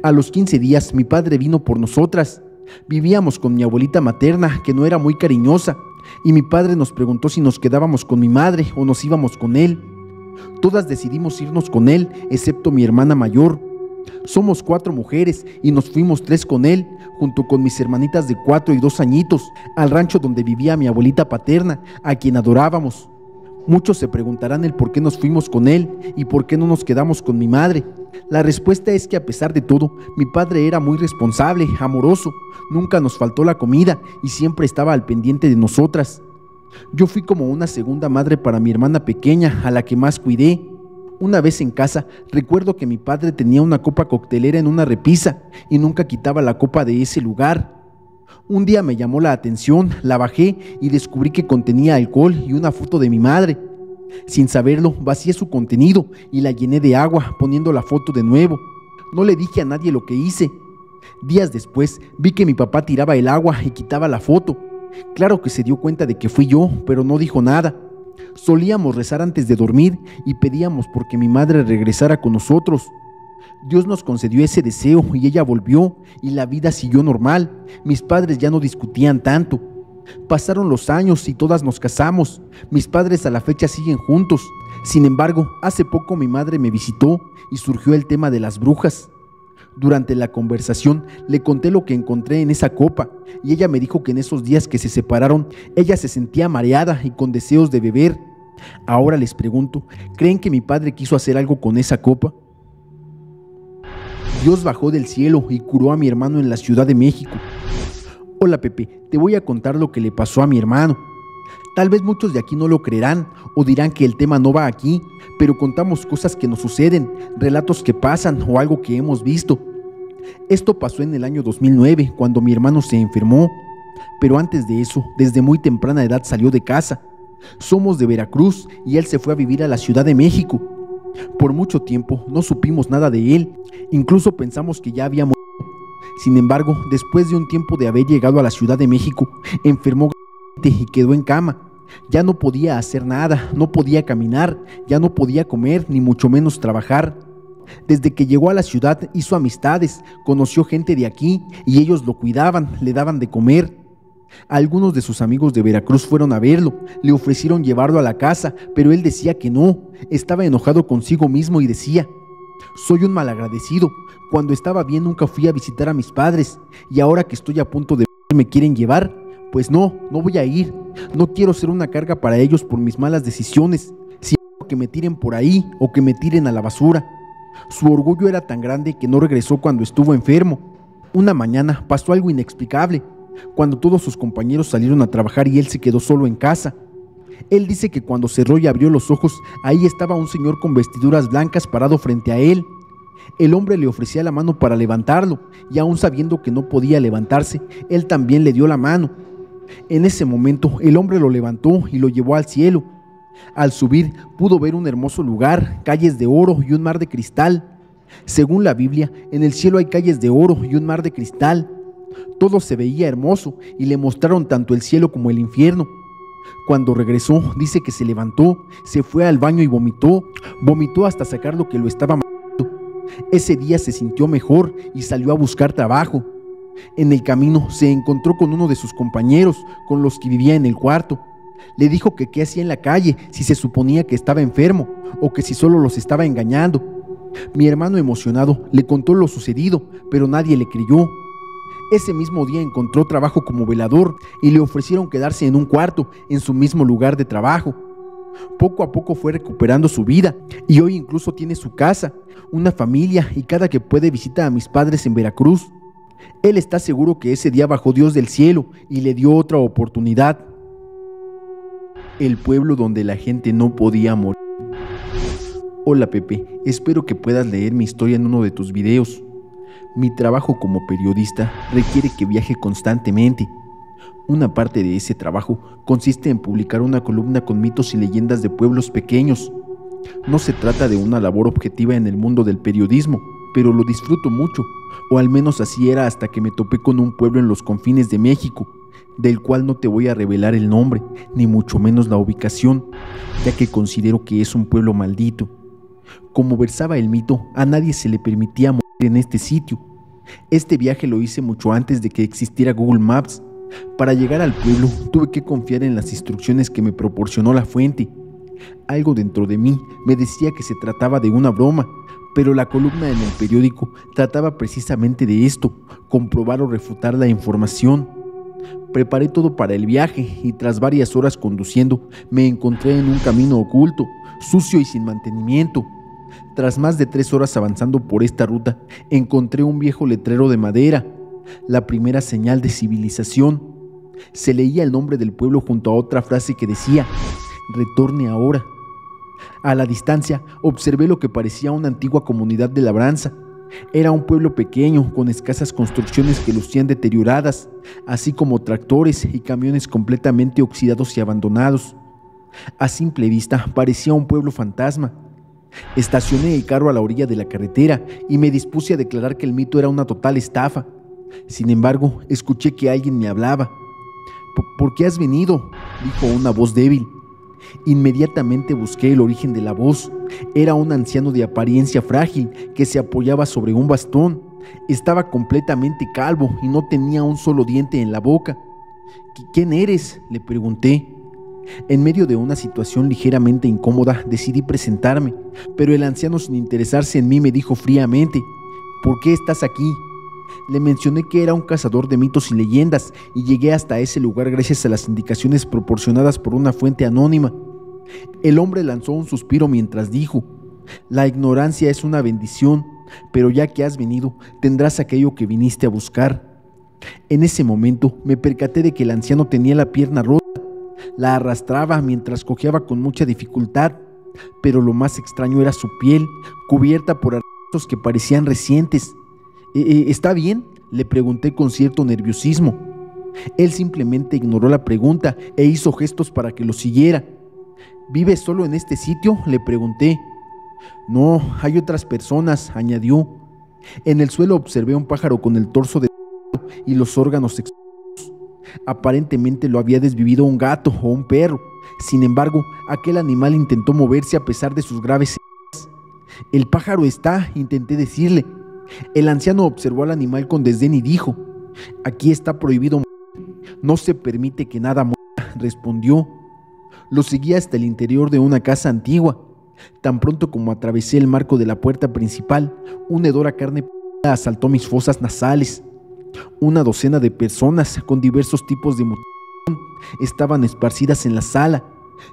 A los 15 días mi padre vino por nosotras. Vivíamos con mi abuelita materna, que no era muy cariñosa, y mi padre nos preguntó si nos quedábamos con mi madre o nos íbamos con él. Todas decidimos irnos con él, excepto mi hermana mayor. Somos 4 mujeres y nos fuimos 3 con él, junto con mis hermanitas de 4 y 2 añitos, al rancho donde vivía mi abuelita paterna, a quien adorábamos. Muchos se preguntarán el por qué nos fuimos con él y por qué no nos quedamos con mi madre. La respuesta es que a pesar de todo, mi padre era muy responsable, amoroso, nunca nos faltó la comida y siempre estaba al pendiente de nosotras. Yo fui como una segunda madre para mi hermana pequeña, a la que más cuidé. Una vez en casa, recuerdo que mi padre tenía una copa coctelera en una repisa y nunca quitaba la copa de ese lugar. Un día me llamó la atención, la bajé y descubrí que contenía alcohol y una foto de mi madre. Sin saberlo, vacié su contenido y la llené de agua, poniendo la foto de nuevo. No le dije a nadie lo que hice. Días después, vi que mi papá tiraba el agua y quitaba la foto. Claro que se dio cuenta de que fui yo, pero no dijo nada. Solíamos rezar antes de dormir y pedíamos porque mi madre regresara con nosotros. Dios nos concedió ese deseo y ella volvió y la vida siguió normal. Mis padres ya no discutían tanto. Pasaron los años y todas nos casamos. Mis padres a la fecha siguen juntos. Sin embargo, hace poco mi madre me visitó y surgió el tema de las brujas. Durante la conversación le conté lo que encontré en esa copa y ella me dijo que en esos días que se separaron, ella se sentía mareada y con deseos de beber. Ahora les pregunto, ¿creen que mi padre quiso hacer algo con esa copa? Dios bajó del cielo y curó a mi hermano en la Ciudad de México. Hola Pepe, te voy a contar lo que le pasó a mi hermano. Tal vez muchos de aquí no lo creerán o dirán que el tema no va aquí, pero contamos cosas que nos suceden, relatos que pasan o algo que hemos visto. Esto pasó en el año 2009, cuando mi hermano se enfermó, pero antes de eso, desde muy temprana edad salió de casa. Somos de Veracruz y él se fue a vivir a la Ciudad de México. Por mucho tiempo no supimos nada de él, incluso pensamos que ya había muerto. Sin embargo, después de un tiempo de haber llegado a la Ciudad de México, enfermó y quedó en cama. Ya no podía hacer nada, no podía caminar, ya no podía comer, ni mucho menos trabajar. Desde que llegó a la ciudad hizo amistades, conoció gente de aquí y ellos lo cuidaban, le daban de comer. Algunos de sus amigos de Veracruz fueron a verlo, le ofrecieron llevarlo a la casa, pero él decía que no, estaba enojado consigo mismo y decía: soy un malagradecido, cuando estaba bien nunca fui a visitar a mis padres y ahora que estoy a punto de me quieren llevar, pues no voy a ir, no quiero ser una carga para ellos por mis malas decisiones, si que me tiren por ahí o que me tiren a la basura. Su orgullo era tan grande que no regresó cuando estuvo enfermo. Una mañana pasó algo inexplicable, cuando todos sus compañeros salieron a trabajar y él se quedó solo en casa. Él dice que cuando cerró y abrió los ojos, ahí estaba un señor con vestiduras blancas parado frente a él. El hombre le ofrecía la mano para levantarlo, y aún sabiendo que no podía levantarse, él también le dio la mano. En ese momento, el hombre lo levantó y lo llevó al cielo. Al subir, pudo ver un hermoso lugar, calles de oro y un mar de cristal. Según la Biblia, en el cielo hay calles de oro y un mar de cristal. Todo se veía hermoso y le mostraron tanto el cielo como el infierno. Cuando regresó, dice que se levantó, se fue al baño y vomitó hasta sacar lo que lo estaba matando. Ese día se sintió mejor y salió a buscar trabajo. En el camino se encontró con uno de sus compañeros con los que vivía en el cuarto. Le dijo que qué hacía en la calle, si se suponía que estaba enfermo o que si solo los estaba engañando. Mi hermano, emocionado, le contó lo sucedido, pero nadie le creyó. Ese mismo día encontró trabajo como velador y le ofrecieron quedarse en un cuarto en su mismo lugar de trabajo. Poco a poco fue recuperando su vida y hoy incluso tiene su casa, una familia y cada que puede visita a mis padres en Veracruz. Él está seguro que ese día bajó Dios del cielo y le dio otra oportunidad. El pueblo donde la gente no podía morir. Hola Pepe, espero que puedas leer mi historia en uno de tus videos. Mi trabajo como periodista requiere que viaje constantemente. Una parte de ese trabajo consiste en publicar una columna con mitos y leyendas de pueblos pequeños. No se trata de una labor objetiva en el mundo del periodismo, pero lo disfruto mucho, o al menos así era hasta que me topé con un pueblo en los confines de México, del cual no te voy a revelar el nombre, ni mucho menos la ubicación, ya que considero que es un pueblo maldito. Como versaba el mito, a nadie se le permitía morir en este sitio. Este viaje lo hice mucho antes de que existiera Google Maps. Para llegar al pueblo tuve que confiar en las instrucciones que me proporcionó la fuente. Algo dentro de mí me decía que se trataba de una broma, pero la columna en el periódico trataba precisamente de esto, comprobar o refutar la información. Preparé todo para el viaje y tras varias horas conduciendo me encontré en un camino oculto, sucio y sin mantenimiento. Tras más de 3 horas avanzando por esta ruta, encontré un viejo letrero de madera, la primera señal de civilización. Se leía el nombre del pueblo junto a otra frase que decía: retorne ahora. A la distancia observé lo que parecía una antigua comunidad de labranza. Era un pueblo pequeño con escasas construcciones que lucían deterioradas, así como tractores y camiones completamente oxidados y abandonados. A simple vista parecía un pueblo fantasma. Estacioné el carro a la orilla de la carretera y me dispuse a declarar que el mito era una total estafa. Sin embargo, escuché que alguien me hablaba. ¿Por qué has venido?, dijo una voz débil. Inmediatamente busqué el origen de la voz. Era un anciano de apariencia frágil que se apoyaba sobre un bastón. Estaba completamente calvo y no tenía un solo diente en la boca. ¿Quién eres?, le pregunté. En medio de una situación ligeramente incómoda decidí presentarme, pero el anciano, sin interesarse en mí, me dijo fríamente: ¿por qué estás aquí? Le mencioné que era un cazador de mitos y leyendas y llegué hasta ese lugar gracias a las indicaciones proporcionadas por una fuente anónima. El hombre lanzó un suspiro mientras dijo: la ignorancia es una bendición, pero ya que has venido, tendrás aquello que viniste a buscar. En ese momento me percaté de que el anciano tenía la pierna rota. La arrastraba mientras cojeaba con mucha dificultad, pero lo más extraño era su piel, cubierta por arrazos que parecían recientes. ¿Está bien?, le pregunté con cierto nerviosismo. Él simplemente ignoró la pregunta e hizo gestos para que lo siguiera. ¿Vives solo en este sitio?, le pregunté. No, hay otras personas, añadió. En el suelo observé un pájaro con el torso desnudo y los órganos expuestos. Aparentemente lo había desvivido un gato o un perro. Sin embargo, aquel animal intentó moverse a pesar de sus graves heridas. «El pájaro está», intenté decirle. El anciano observó al animal con desdén y dijo: «Aquí está prohibido morir. No se permite que nada muera», respondió. Lo seguí hasta el interior de una casa antigua. Tan pronto como atravesé el marco de la puerta principal, un hedor a carne podrida asaltó mis fosas nasales. Una docena de personas con diversos tipos de mutilación estaban esparcidas en la sala.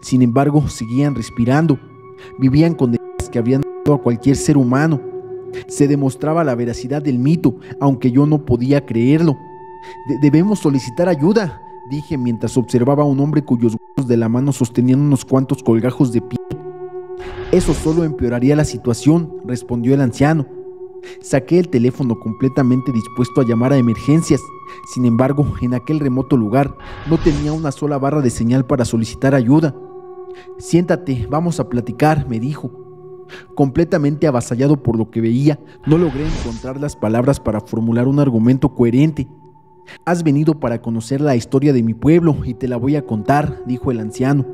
Sin embargo, seguían respirando. Vivían con heridas que habrían matado a cualquier ser humano. Se demostraba la veracidad del mito, aunque yo no podía creerlo. Debemos solicitar ayuda, dije mientras observaba a un hombre cuyos huesos de la mano sostenían unos cuantos colgajos de piel. Eso solo empeoraría la situación, respondió el anciano. Saqué el teléfono completamente dispuesto a llamar a emergencias. Sin embargo, en aquel remoto lugar no tenía una sola barra de señal para solicitar ayuda. «Siéntate, vamos a platicar», me dijo. Completamente avasallado por lo que veía, no logré encontrar las palabras para formular un argumento coherente. «Has venido para conocer la historia de mi pueblo y te la voy a contar», dijo el anciano.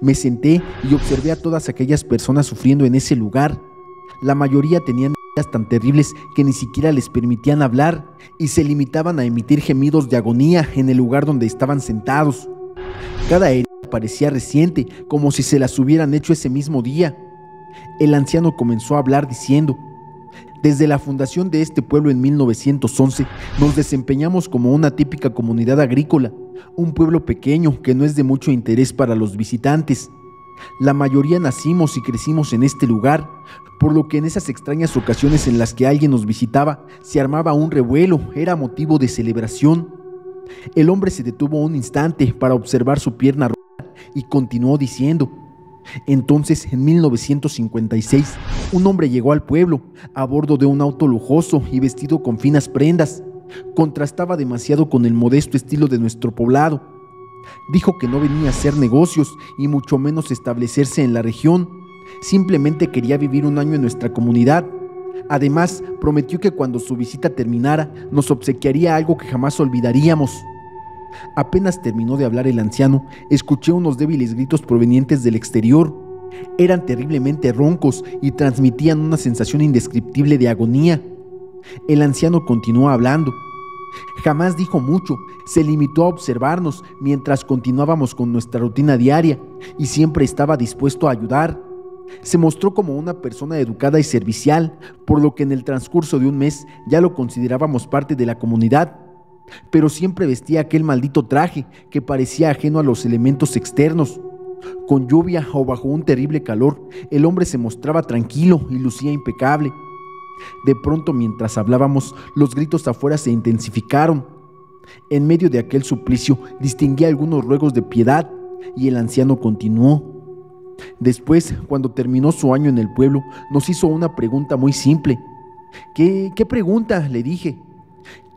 Me senté y observé a todas aquellas personas sufriendo en ese lugar. La mayoría tenían heridas tan terribles que ni siquiera les permitían hablar y se limitaban a emitir gemidos de agonía en el lugar donde estaban sentados. Cada herida parecía reciente, como si se las hubieran hecho ese mismo día. El anciano comenzó a hablar diciendo: «Desde la fundación de este pueblo en 1911 nos desempeñamos como una típica comunidad agrícola, un pueblo pequeño que no es de mucho interés para los visitantes. La mayoría nacimos y crecimos en este lugar, por lo que en esas extrañas ocasiones en las que alguien nos visitaba, se armaba un revuelo, era motivo de celebración. El hombre se detuvo un instante para observar su pierna rota y continuó diciendo: entonces, en 1956, un hombre llegó al pueblo a bordo de un auto lujoso y vestido con finas prendas. Contrastaba demasiado con el modesto estilo de nuestro poblado. Dijo que no venía a hacer negocios y mucho menos establecerse en la región. Simplemente quería vivir un año en nuestra comunidad. Además, prometió que cuando su visita terminara, nos obsequiaría algo que jamás olvidaríamos. Apenas terminó de hablar el anciano, escuché unos débiles gritos provenientes del exterior. Eran terriblemente roncos y transmitían una sensación indescriptible de agonía. El anciano continuó hablando. Jamás dijo mucho, se limitó a observarnos mientras continuábamos con nuestra rutina diaria y siempre estaba dispuesto a ayudar. Se mostró como una persona educada y servicial, por lo que en el transcurso de un mes ya lo considerábamos parte de la comunidad. Pero siempre vestía aquel maldito traje que parecía ajeno a los elementos externos. Con lluvia o bajo un terrible calor, el hombre se mostraba tranquilo y lucía impecable. De pronto, mientras hablábamos, los gritos afuera se intensificaron. En medio de aquel suplicio, distinguí algunos ruegos de piedad y el anciano continuó. Después, cuando terminó su año en el pueblo, nos hizo una pregunta muy simple. ¿Qué pregunta?, le dije.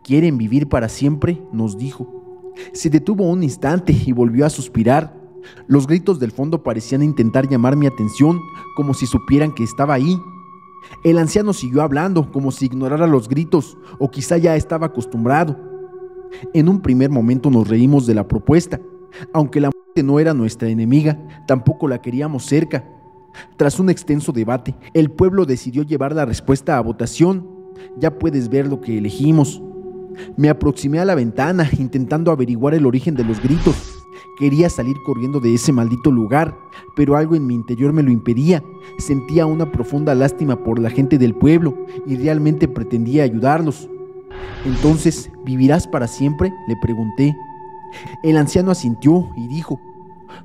¿Quieren vivir para siempre?, nos dijo. Se detuvo un instante y volvió a suspirar. Los gritos del fondo parecían intentar llamar mi atención, como si supieran que estaba ahí. El anciano siguió hablando, como si ignorara los gritos, o quizá ya estaba acostumbrado. En un primer momento nos reímos de la propuesta. Aunque la muerte no era nuestra enemiga, tampoco la queríamos cerca. Tras un extenso debate, el pueblo decidió llevar la respuesta a votación. Ya puedes ver lo que elegimos. Me aproximé a la ventana, intentando averiguar el origen de los gritos. Quería salir corriendo de ese maldito lugar, pero algo en mi interior me lo impedía. Sentía una profunda lástima por la gente del pueblo y realmente pretendía ayudarlos. Entonces, ¿vivirás para siempre?, le pregunté. El anciano asintió y dijo: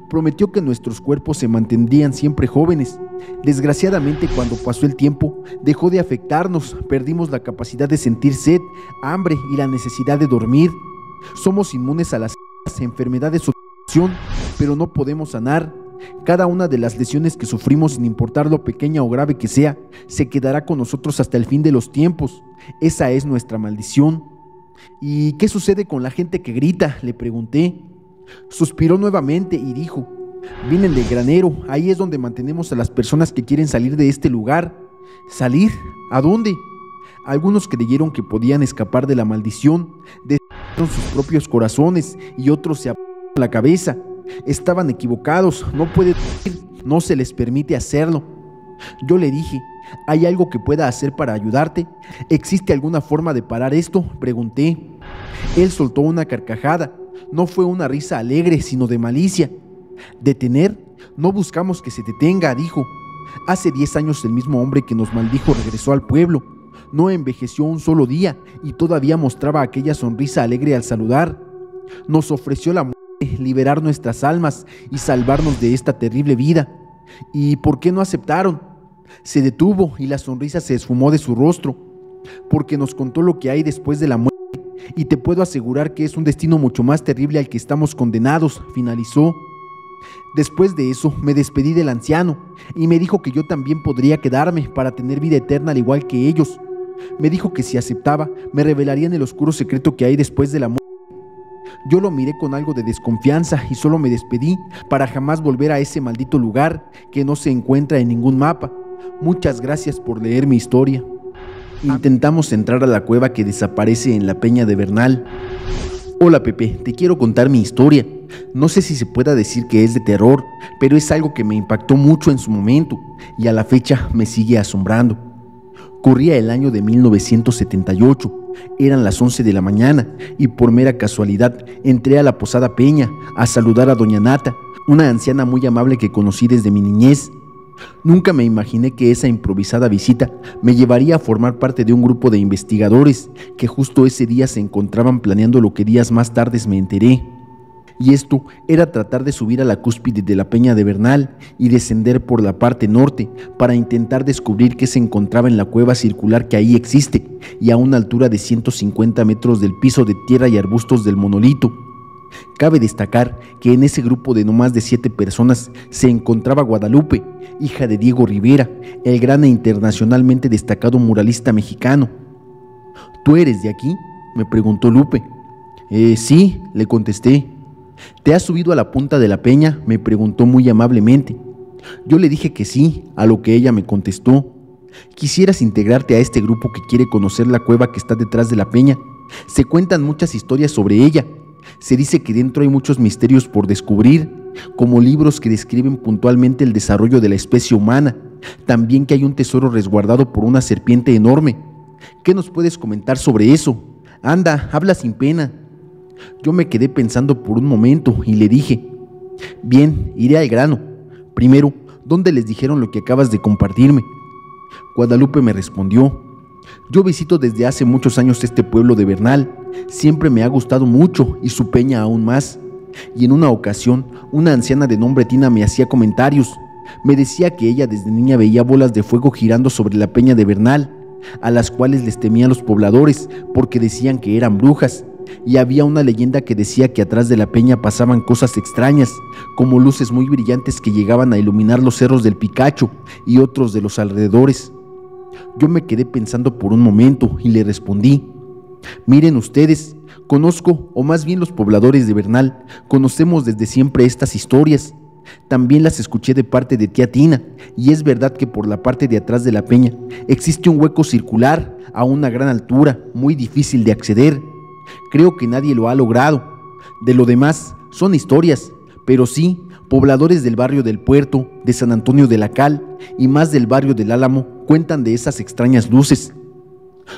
prometió que nuestros cuerpos se mantendrían siempre jóvenes. Desgraciadamente, cuando pasó el tiempo, dejó de afectarnos, perdimos la capacidad de sentir sed, hambre y la necesidad de dormir. Somos inmunes a las enfermedades o infección, pero no podemos sanar. Cada una de las lesiones que sufrimos, sin importar lo pequeña o grave que sea, se quedará con nosotros hasta el fin de los tiempos. Esa es nuestra maldición. ¿Y qué sucede con la gente que grita?, le pregunté. Suspiró nuevamente y dijo: vienen del granero, ahí es donde mantenemos a las personas que quieren salir de este lugar. ¿Salir? ¿A dónde? Algunos creyeron que podían escapar de la maldición, destruyeron sus propios corazones y otros se abrieron la cabeza. Estaban equivocados, no pueden ir, no se les permite hacerlo. Yo le dije: ¿hay algo que pueda hacer para ayudarte? ¿Existe alguna forma de parar esto?, pregunté. Él soltó una carcajada. No fue una risa alegre, sino de malicia. ¿Detener? No buscamos que se detenga, dijo. Hace 10 años el mismo hombre que nos maldijo regresó al pueblo. No envejeció un solo día y todavía mostraba aquella sonrisa alegre al saludar. Nos ofreció la muerte, liberar nuestras almas y salvarnos de esta terrible vida. ¿Y por qué no aceptaron? Se detuvo y la sonrisa se esfumó de su rostro. Porque nos contó lo que hay después de la muerte, y te puedo asegurar que es un destino mucho más terrible al que estamos condenados, finalizó. Después de eso me despedí del anciano y me dijo que yo también podría quedarme para tener vida eterna al igual que ellos. Me dijo que si aceptaba me revelarían el oscuro secreto que hay después de la muerte. Yo lo miré con algo de desconfianza y solo me despedí para jamás volver a ese maldito lugar que no se encuentra en ningún mapa. Muchas gracias por leer mi historia. Intentamos entrar a la cueva que desaparece en la peña de Bernal. Hola Pepe, te quiero contar mi historia. No sé si se pueda decir que es de terror, pero es algo que me impactó mucho en su momento y a la fecha me sigue asombrando. Corría el año de 1978, eran las 11 de la mañana y por mera casualidad entré a la Posada Peña a saludar a doña Nata, una anciana muy amable que conocí desde mi niñez. Nunca me imaginé que esa improvisada visita me llevaría a formar parte de un grupo de investigadores que justo ese día se encontraban planeando lo que días más tarde me enteré. y esto era tratar de subir a la cúspide de la Peña de Bernal y descender por la parte norte para intentar descubrir qué se encontraba en la cueva circular que ahí existe y a una altura de 150 metros del piso de tierra y arbustos del monolito. Cabe destacar que en ese grupo de no más de 7 personas se encontraba Guadalupe, hija de Diego Rivera, el gran e internacionalmente destacado muralista mexicano. ¿Tú eres de aquí?, me preguntó Lupe. Sí, le contesté. ¿Te has subido a la punta de la peña?, me preguntó muy amablemente. Yo le dije que sí, a lo que ella me contestó. ¿Quisieras integrarte a este grupo que quiere conocer la cueva que está detrás de la peña? Se cuentan muchas historias sobre ella. Se dice que dentro hay muchos misterios por descubrir, como libros que describen puntualmente el desarrollo de la especie humana. También que hay un tesoro resguardado por una serpiente enorme. ¿Qué nos puedes comentar sobre eso? Anda, habla sin pena. Yo me quedé pensando por un momento y le dije: bien, iré al grano. Primero, ¿dónde les dijeron lo que acabas de compartirme? Guadalupe me respondió: yo visito desde hace muchos años este pueblo de Bernal. Siempre me ha gustado mucho y su peña aún más. Y en una ocasión, una anciana de nombre Tina me hacía comentarios. Me decía que ella desde niña veía bolas de fuego girando sobre la peña de Bernal, a las cuales les temían los pobladores porque decían que eran brujas. Y había una leyenda que decía que atrás de la peña pasaban cosas extrañas, como luces muy brillantes que llegaban a iluminar los cerros del Picacho y otros de los alrededores. Yo me quedé pensando por un momento y le respondí: miren ustedes, conozco, o más bien los pobladores de Bernal, conocemos desde siempre estas historias. También las escuché de parte de tía Tina, y es verdad que por la parte de atrás de la peña existe un hueco circular a una gran altura, muy difícil de acceder. Creo que nadie lo ha logrado. De lo demás, son historias, pero sí, pobladores del barrio del Puerto, de San Antonio de la Cal y más del barrio del Álamo cuentan de esas extrañas luces.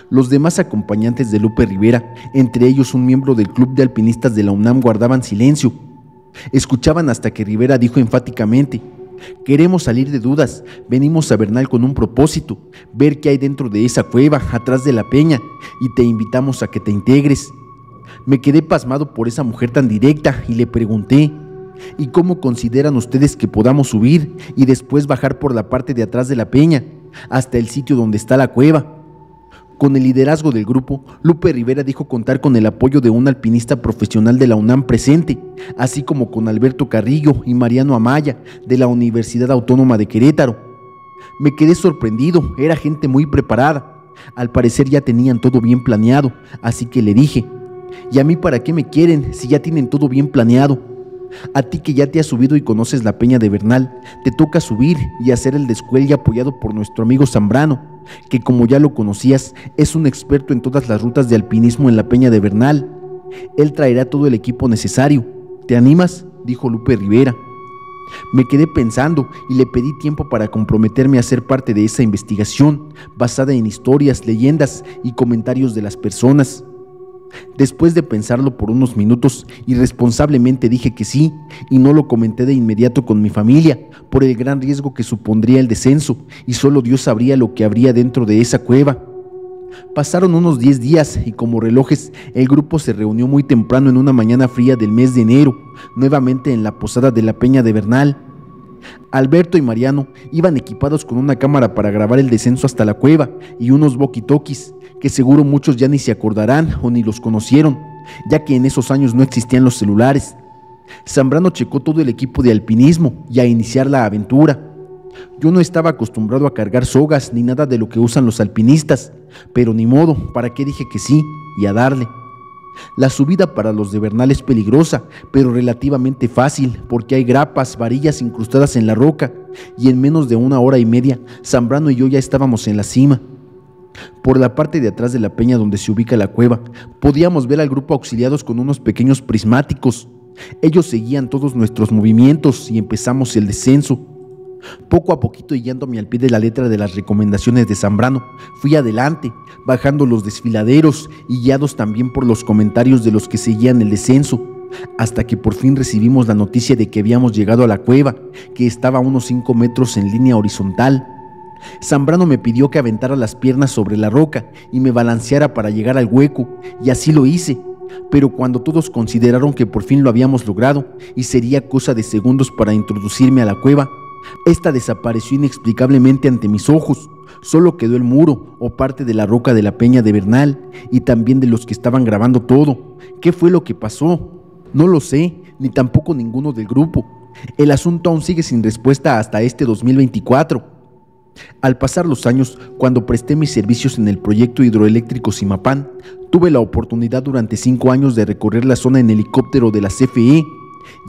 Los demás acompañantes de Lupe Rivera, entre ellos un miembro del club de alpinistas de la UNAM, guardaban silencio. Escuchaban hasta que Rivera dijo enfáticamente: queremos salir de dudas, venimos a Bernal con un propósito, ver qué hay dentro de esa cueva, atrás de la peña, y te invitamos a que te integres. Me quedé pasmado por esa mujer tan directa y le pregunté: ¿y cómo consideran ustedes que podamos subir y después bajar por la parte de atrás de la peña, hasta el sitio donde está la cueva? Con el liderazgo del grupo, Lupe Rivera dijo contar con el apoyo de un alpinista profesional de la UNAM presente, así como con Alberto Carrillo y Mariano Amaya, de la Universidad Autónoma de Querétaro. Me quedé sorprendido, era gente muy preparada. Al parecer ya tenían todo bien planeado, así que le dije: ¿y a mí para qué me quieren si ya tienen todo bien planeado? A ti que ya te has subido y conoces la peña de Bernal, te toca subir y hacer el descuelgue apoyado por nuestro amigo Zambrano, que como ya lo conocías, es un experto en todas las rutas de alpinismo en la peña de Bernal. Él traerá todo el equipo necesario. ¿Te animas?, dijo Lupe Rivera. Me quedé pensando y le pedí tiempo para comprometerme a ser parte de esa investigación, basada en historias, leyendas y comentarios de las personas. Después de pensarlo por unos minutos, irresponsablemente dije que sí, y no lo comenté de inmediato con mi familia, por el gran riesgo que supondría el descenso, y solo Dios sabría lo que habría dentro de esa cueva. Pasaron unos 10 días y como relojes, el grupo se reunió muy temprano en una mañana fría del mes de enero, nuevamente en la posada de la Peña de Bernal. Alberto y Mariano iban equipados con una cámara para grabar el descenso hasta la cueva y unos walkie-talkies, que seguro muchos ya ni se acordarán o ni los conocieron, ya que en esos años no existían los celulares. Zambrano checó todo el equipo de alpinismo y a iniciar la aventura. Yo no estaba acostumbrado a cargar sogas ni nada de lo que usan los alpinistas, pero ni modo, ¿para qué dije que sí? Y a darle. La subida para los de Bernal es peligrosa, pero relativamente fácil, porque hay grapas, varillas incrustadas en la roca, y en menos de 1 hora y media, Zambrano y yo ya estábamos en la cima. Por la parte de atrás de la peña donde se ubica la cueva, podíamos ver al grupo auxiliados con unos pequeños prismáticos. Ellos seguían todos nuestros movimientos y empezamos el descenso. Poco a poquito, y guiándome al pie de la letra de las recomendaciones de Zambrano, fui adelante, bajando los desfiladeros y guiados también por los comentarios de los que seguían el descenso, hasta que por fin recibimos la noticia de que habíamos llegado a la cueva, que estaba a unos 5 metros en línea horizontal. Zambrano me pidió que aventara las piernas sobre la roca y me balanceara para llegar al hueco, y así lo hice. pero cuando todos consideraron que por fin lo habíamos logrado y sería cosa de segundos para introducirme a la cueva, esta desapareció inexplicablemente ante mis ojos. Solo quedó el muro o parte de la roca de la peña de Bernal y también de los que estaban grabando todo. ¿Qué fue lo que pasó? No lo sé, ni tampoco ninguno del grupo. El asunto aún sigue sin respuesta hasta este 2024. Al pasar los años, cuando presté mis servicios en el proyecto hidroeléctrico Zimapán, tuve la oportunidad durante 5 años de recorrer la zona en helicóptero de la CFE,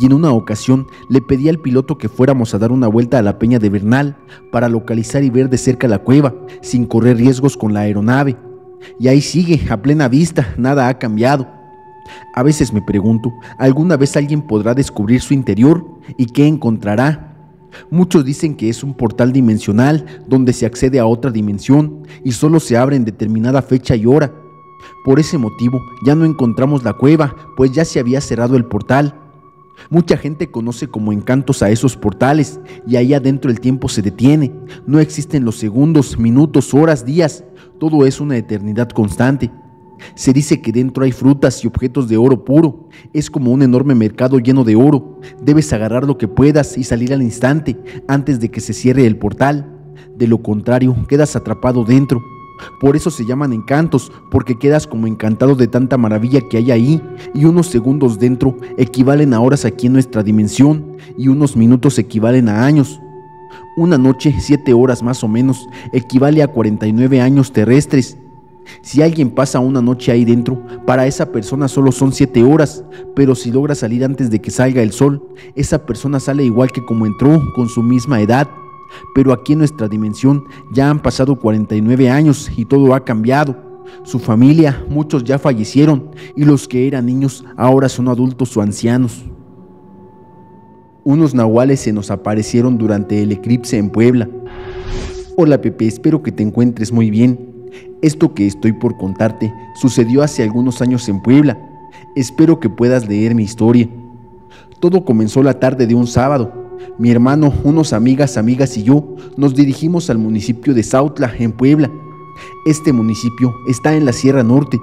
y en una ocasión le pedí al piloto que fuéramos a dar una vuelta a la peña de Bernal para localizar y ver de cerca la cueva, sin correr riesgos con la aeronave. Y ahí sigue, a plena vista, nada ha cambiado. A veces me pregunto, ¿alguna vez alguien podrá descubrir su interior y qué encontrará? Muchos dicen que es un portal dimensional donde se accede a otra dimensión y solo se abre en determinada fecha y hora. Por ese motivo ya no encontramos la cueva, pues ya se había cerrado el portal. Mucha gente conoce como encantos a esos portales y ahí adentro el tiempo se detiene. No existen los segundos, minutos, horas, días. Todo es una eternidad constante. Se dice que dentro hay frutas y objetos de oro puro. Es como un enorme mercado lleno de oro. Debes agarrar lo que puedas y salir al instante antes de que se cierre el portal. De lo contrario, quedas atrapado dentro. Por eso se llaman encantos, porque quedas como encantado de tanta maravilla que hay ahí, y unos segundos dentro equivalen a horas aquí en nuestra dimensión, y unos minutos equivalen a años. Una noche, 7 horas más o menos, equivale a 49 años terrestres. Si alguien pasa una noche ahí dentro, para esa persona solo son 7 horas, pero si logra salir antes de que salga el sol, esa persona sale igual que como entró, con su misma edad. Pero aquí en nuestra dimensión ya han pasado 49 años y todo ha cambiado. Su familia, muchos ya fallecieron, y los que eran niños ahora son adultos o ancianos. Unos nahuales se nos aparecieron durante el eclipse en Puebla. Hola Pepe, espero que te encuentres muy bien. Esto que estoy por contarte sucedió hace algunos años en Puebla. Espero que puedas leer mi historia. Todo comenzó la tarde de un sábado. Mi hermano, unos amigas y yo nos dirigimos al municipio de Sautla, en Puebla. Este municipio está en la Sierra Norte.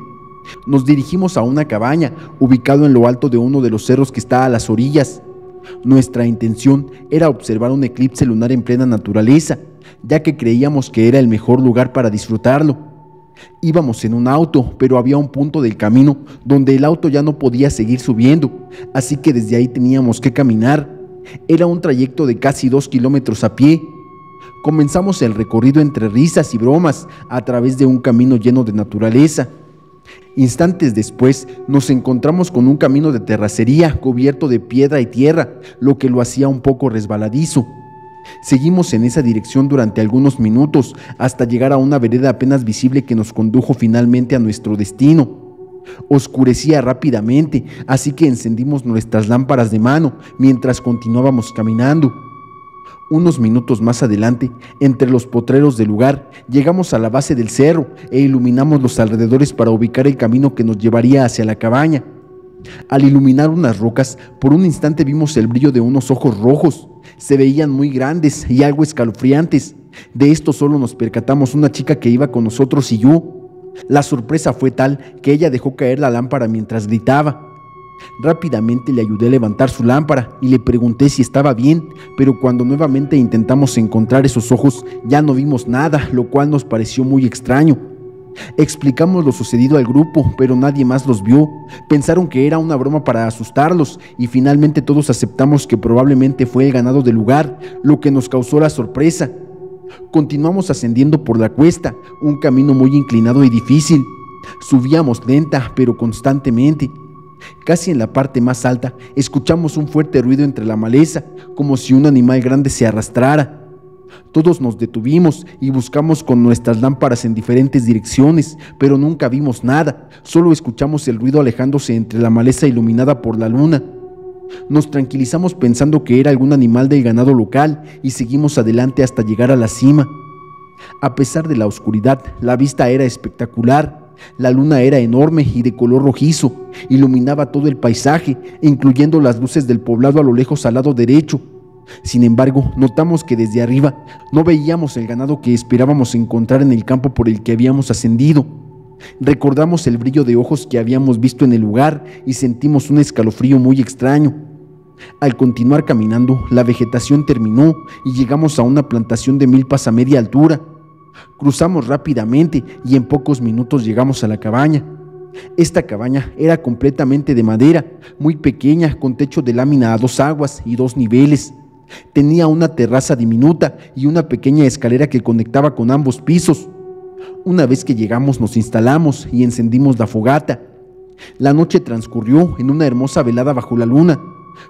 Nos dirigimos a una cabaña ubicado en lo alto de uno de los cerros que está a las orillas. Nuestra intención era observar un eclipse lunar en plena naturaleza, ya que creíamos que era el mejor lugar para disfrutarlo. Íbamos en un auto, pero había un punto del camino donde el auto ya no podía seguir subiendo, así que desde ahí teníamos que caminar. Era un trayecto de casi 2 kilómetros a pie. Comenzamos el recorrido entre risas y bromas a través de un camino lleno de naturaleza. Instantes después nos encontramos con un camino de terracería cubierto de piedra y tierra, lo que lo hacía un poco resbaladizo. Seguimos en esa dirección durante algunos minutos hasta llegar a una vereda apenas visible que nos condujo finalmente a nuestro destino. Oscurecía rápidamente, así que encendimos nuestras lámparas de mano mientras continuábamos caminando. Unos minutos más adelante, entre los potreros del lugar, llegamos a la base del cerro e iluminamos los alrededores para ubicar el camino que nos llevaría hacia la cabaña. Al iluminar unas rocas, por un instante vimos el brillo de unos ojos rojos. Se veían muy grandes y algo escalofriantes. De esto solo nos percatamos una chica que iba con nosotros y yo. La sorpresa fue tal que ella dejó caer la lámpara mientras gritaba. Rápidamente le ayudé a levantar su lámpara y le pregunté si estaba bien, pero cuando nuevamente intentamos encontrar esos ojos ya no vimos nada, lo cual nos pareció muy extraño. Explicamos lo sucedido al grupo, pero nadie más los vio. Pensaron que era una broma para asustarlos y finalmente todos aceptamos que probablemente fue el ganado del lugar, lo que nos causó la sorpresa. Continuamos ascendiendo por la cuesta, un camino muy inclinado y difícil. Subíamos lenta, pero constantemente. Casi en la parte más alta, escuchamos un fuerte ruido entre la maleza, como si un animal grande se arrastrara. Todos nos detuvimos y buscamos con nuestras lámparas en diferentes direcciones, pero nunca vimos nada, solo escuchamos el ruido alejándose entre la maleza iluminada por la luna. Nos tranquilizamos pensando que era algún animal del ganado local y seguimos adelante hasta llegar a la cima. A pesar de la oscuridad, la vista era espectacular. La luna era enorme y de color rojizo, iluminaba todo el paisaje, incluyendo las luces del poblado a lo lejos al lado derecho. Sin embargo, notamos que desde arriba no veíamos el ganado que esperábamos encontrar en el campo por el que habíamos ascendido. Recordamos el brillo de ojos que habíamos visto en el lugar y sentimos un escalofrío muy extraño. Al continuar caminando, la vegetación terminó y llegamos a una plantación de milpas a media altura. Cruzamos rápidamente y en pocos minutos llegamos a la cabaña. Esta cabaña era completamente de madera, muy pequeña, con techo de lámina a 2 aguas y 2 niveles. Tenía una terraza diminuta y una pequeña escalera que conectaba con ambos pisos. Una vez que llegamos nos instalamos y encendimos la fogata. La noche transcurrió en una hermosa velada bajo la luna.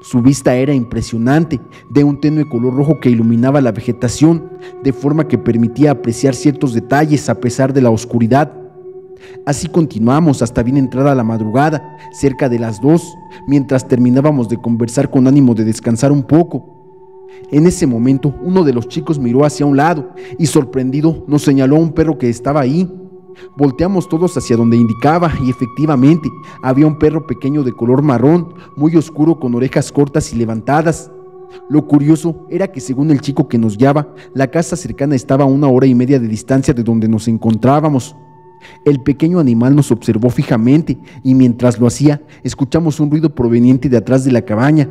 Su vista era impresionante, de un tenue color rojo que iluminaba la vegetación, de forma que permitía apreciar ciertos detalles a pesar de la oscuridad. Así continuamos hasta bien entrada la madrugada, cerca de las 2, mientras terminábamos de conversar con ánimo de descansar un poco. En ese momento, uno de los chicos miró hacia un lado y, sorprendido, nos señaló a un perro que estaba ahí. Volteamos todos hacia donde indicaba y efectivamente había un perro pequeño de color marrón, muy oscuro, con orejas cortas y levantadas. Lo curioso era que, según el chico que nos guiaba, la casa cercana estaba a 1 hora y media de distancia de donde nos encontrábamos. El pequeño animal nos observó fijamente y mientras lo hacía, escuchamos un ruido proveniente de atrás de la cabaña.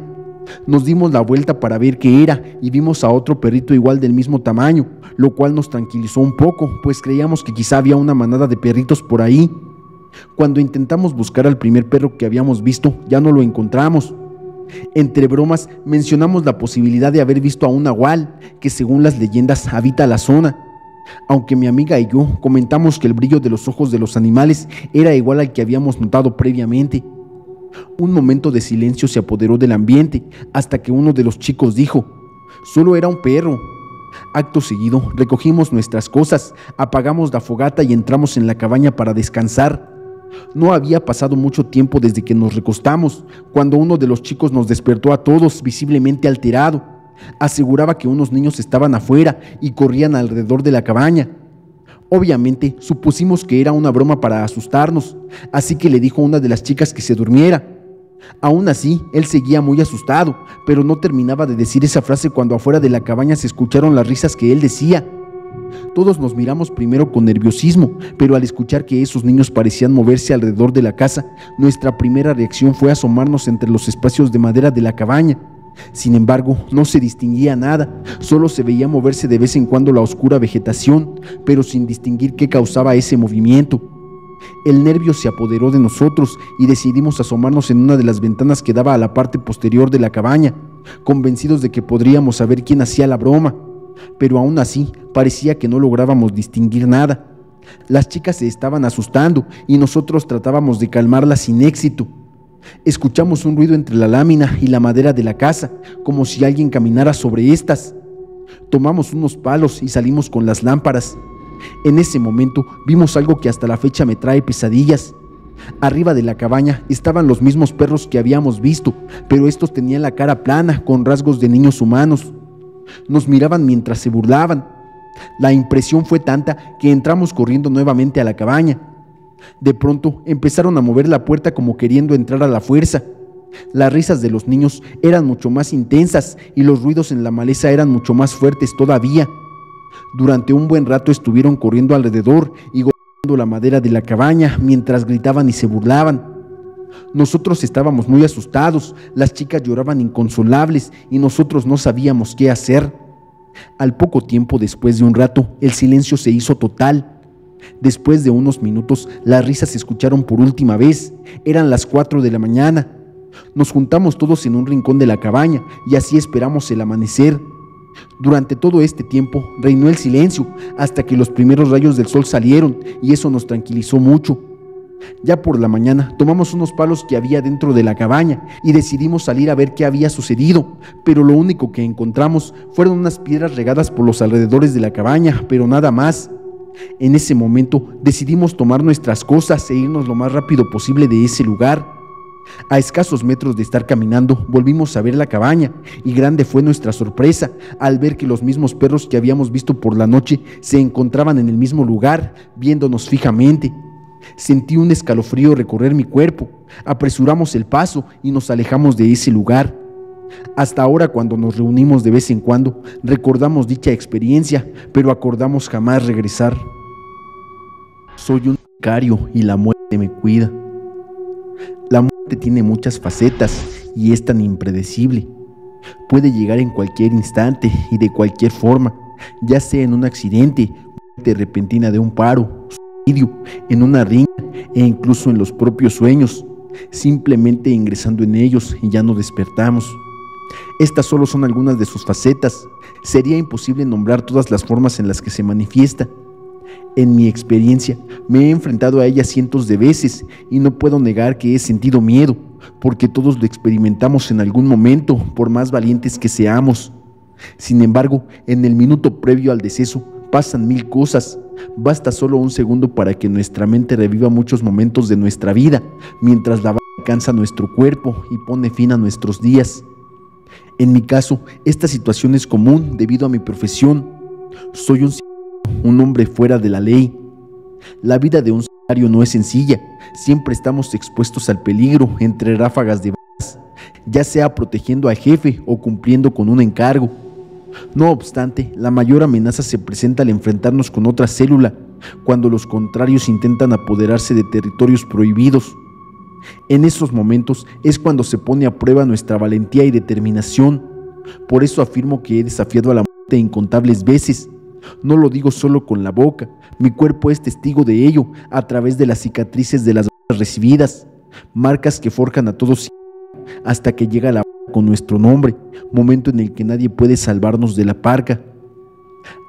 Nos dimos la vuelta para ver qué era y vimos a otro perrito igual del mismo tamaño, lo cual nos tranquilizó un poco, pues creíamos que quizá había una manada de perritos por ahí. Cuando intentamos buscar al primer perro que habíamos visto, ya no lo encontramos. Entre bromas, mencionamos la posibilidad de haber visto a un nahual, que según las leyendas habita la zona. Aunque mi amiga y yo comentamos que el brillo de los ojos de los animales era igual al que habíamos notado previamente. Un momento de silencio se apoderó del ambiente, hasta que uno de los chicos dijo: «Solo era un perro». Acto seguido, recogimos nuestras cosas, apagamos la fogata y entramos en la cabaña para descansar. No había pasado mucho tiempo desde que nos recostamos, cuando uno de los chicos nos despertó a todos, visiblemente alterado. Aseguraba que unos niños estaban afuera y corrían alrededor de la cabaña. Obviamente, supusimos que era una broma para asustarnos, así que le dijo a una de las chicas que se durmiera. Aún así, él seguía muy asustado, pero no terminaba de decir esa frase cuando afuera de la cabaña se escucharon las risas que él decía. Todos nos miramos primero con nerviosismo, pero al escuchar que esos niños parecían moverse alrededor de la casa, nuestra primera reacción fue asomarnos entre los espacios de madera de la cabaña. Sin embargo, no se distinguía nada, solo se veía moverse de vez en cuando la oscura vegetación, pero sin distinguir qué causaba ese movimiento. El nervio se apoderó de nosotros y decidimos asomarnos en una de las ventanas que daba a la parte posterior de la cabaña, convencidos de que podríamos saber quién hacía la broma, pero aún así parecía que no lográbamos distinguir nada. Las chicas se estaban asustando y nosotros tratábamos de calmarlas sin éxito. Escuchamos un ruido entre la lámina y la madera de la casa, como si alguien caminara sobre estas. Tomamos unos palos y salimos con las lámparas. En ese momento vimos algo que hasta la fecha me trae pesadillas. Arriba de la cabaña estaban los mismos perros que habíamos visto, pero estos tenían la cara plana, con rasgos de niños humanos. Nos miraban mientras se burlaban. La impresión fue tanta que entramos corriendo nuevamente a la cabaña. De pronto empezaron a mover la puerta como queriendo entrar a la fuerza. Las risas de los niños eran mucho más intensas y los ruidos en la maleza eran mucho más fuertes todavía. Durante un buen rato estuvieron corriendo alrededor y golpeando la madera de la cabaña mientras gritaban y se burlaban. Nosotros estábamos muy asustados, las chicas lloraban inconsolables y nosotros no sabíamos qué hacer. Al poco tiempo, después de un rato, el silencio se hizo total. Después de unos minutos, las risas se escucharon por última vez. Eran las 4 de la mañana. Nos juntamos todos en un rincón de la cabaña y así esperamos el amanecer. Durante todo este tiempo reinó el silencio hasta que los primeros rayos del sol salieron y eso nos tranquilizó mucho. Ya por la mañana tomamos unos palos que había dentro de la cabaña y decidimos salir a ver qué había sucedido, pero lo único que encontramos fueron unas piedras regadas por los alrededores de la cabaña, pero nada más. En ese momento decidimos tomar nuestras cosas e irnos lo más rápido posible de ese lugar. A escasos metros de estar caminando, volvimos a ver la cabaña y grande fue nuestra sorpresa al ver que los mismos perros que habíamos visto por la noche se encontraban en el mismo lugar, viéndonos fijamente. Sentí un escalofrío recorrer mi cuerpo. Apresuramos el paso y nos alejamos de ese lugar. Hasta ahora, cuando nos reunimos de vez en cuando, recordamos dicha experiencia, pero acordamos jamás regresar. Soy un sicario y la muerte me cuida. La muerte tiene muchas facetas y es tan impredecible. Puede llegar en cualquier instante y de cualquier forma, ya sea en un accidente, muerte repentina de un paro, suicidio, en una riña e incluso en los propios sueños, simplemente ingresando en ellos y ya no despertamos. Estas solo son algunas de sus facetas. Sería imposible nombrar todas las formas en las que se manifiesta. En mi experiencia, me he enfrentado a ella cientos de veces y no puedo negar que he sentido miedo, porque todos lo experimentamos en algún momento, por más valientes que seamos. Sin embargo, en el minuto previo al deceso, pasan mil cosas. Basta solo un segundo para que nuestra mente reviva muchos momentos de nuestra vida, mientras la bala cansa nuestro cuerpo y pone fin a nuestros días. En mi caso, esta situación es común debido a mi profesión. Soy un hombre fuera de la ley. La vida de un sicario no es sencilla. Siempre estamos expuestos al peligro entre ráfagas de balas, ya sea protegiendo al jefe o cumpliendo con un encargo. No obstante, la mayor amenaza se presenta al enfrentarnos con otra célula, cuando los contrarios intentan apoderarse de territorios prohibidos. En esos momentos es cuando se pone a prueba nuestra valentía y determinación. Por eso afirmo que he desafiado a la muerte incontables veces. No lo digo solo con la boca, mi cuerpo es testigo de ello a través de las cicatrices de las balas recibidas, marcas que forjan a todos hasta que llega la bala con nuestro nombre, momento en el que nadie puede salvarnos de la parca.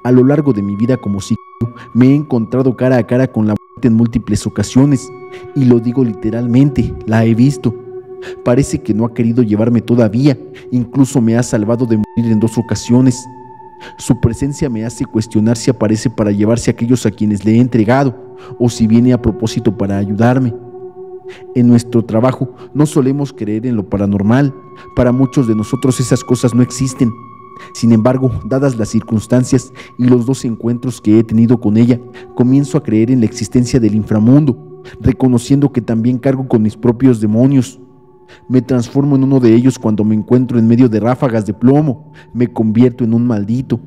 A lo largo de mi vida como sicario, me he encontrado cara a cara con la muerte en múltiples ocasiones, y lo digo literalmente, la he visto. Parece que no ha querido llevarme todavía, incluso me ha salvado de morir en 2 ocasiones. Su presencia me hace cuestionar si aparece para llevarse a aquellos a quienes le he entregado, o si viene a propósito para ayudarme. En nuestro trabajo no solemos creer en lo paranormal. Para muchos de nosotros esas cosas no existen. Sin embargo, dadas las circunstancias y los 2 encuentros que he tenido con ella, comienzo a creer en la existencia del inframundo, reconociendo que también cargo con mis propios demonios. Me transformo en uno de ellos cuando me encuentro en medio de ráfagas de plomo. Me convierto en un maldito.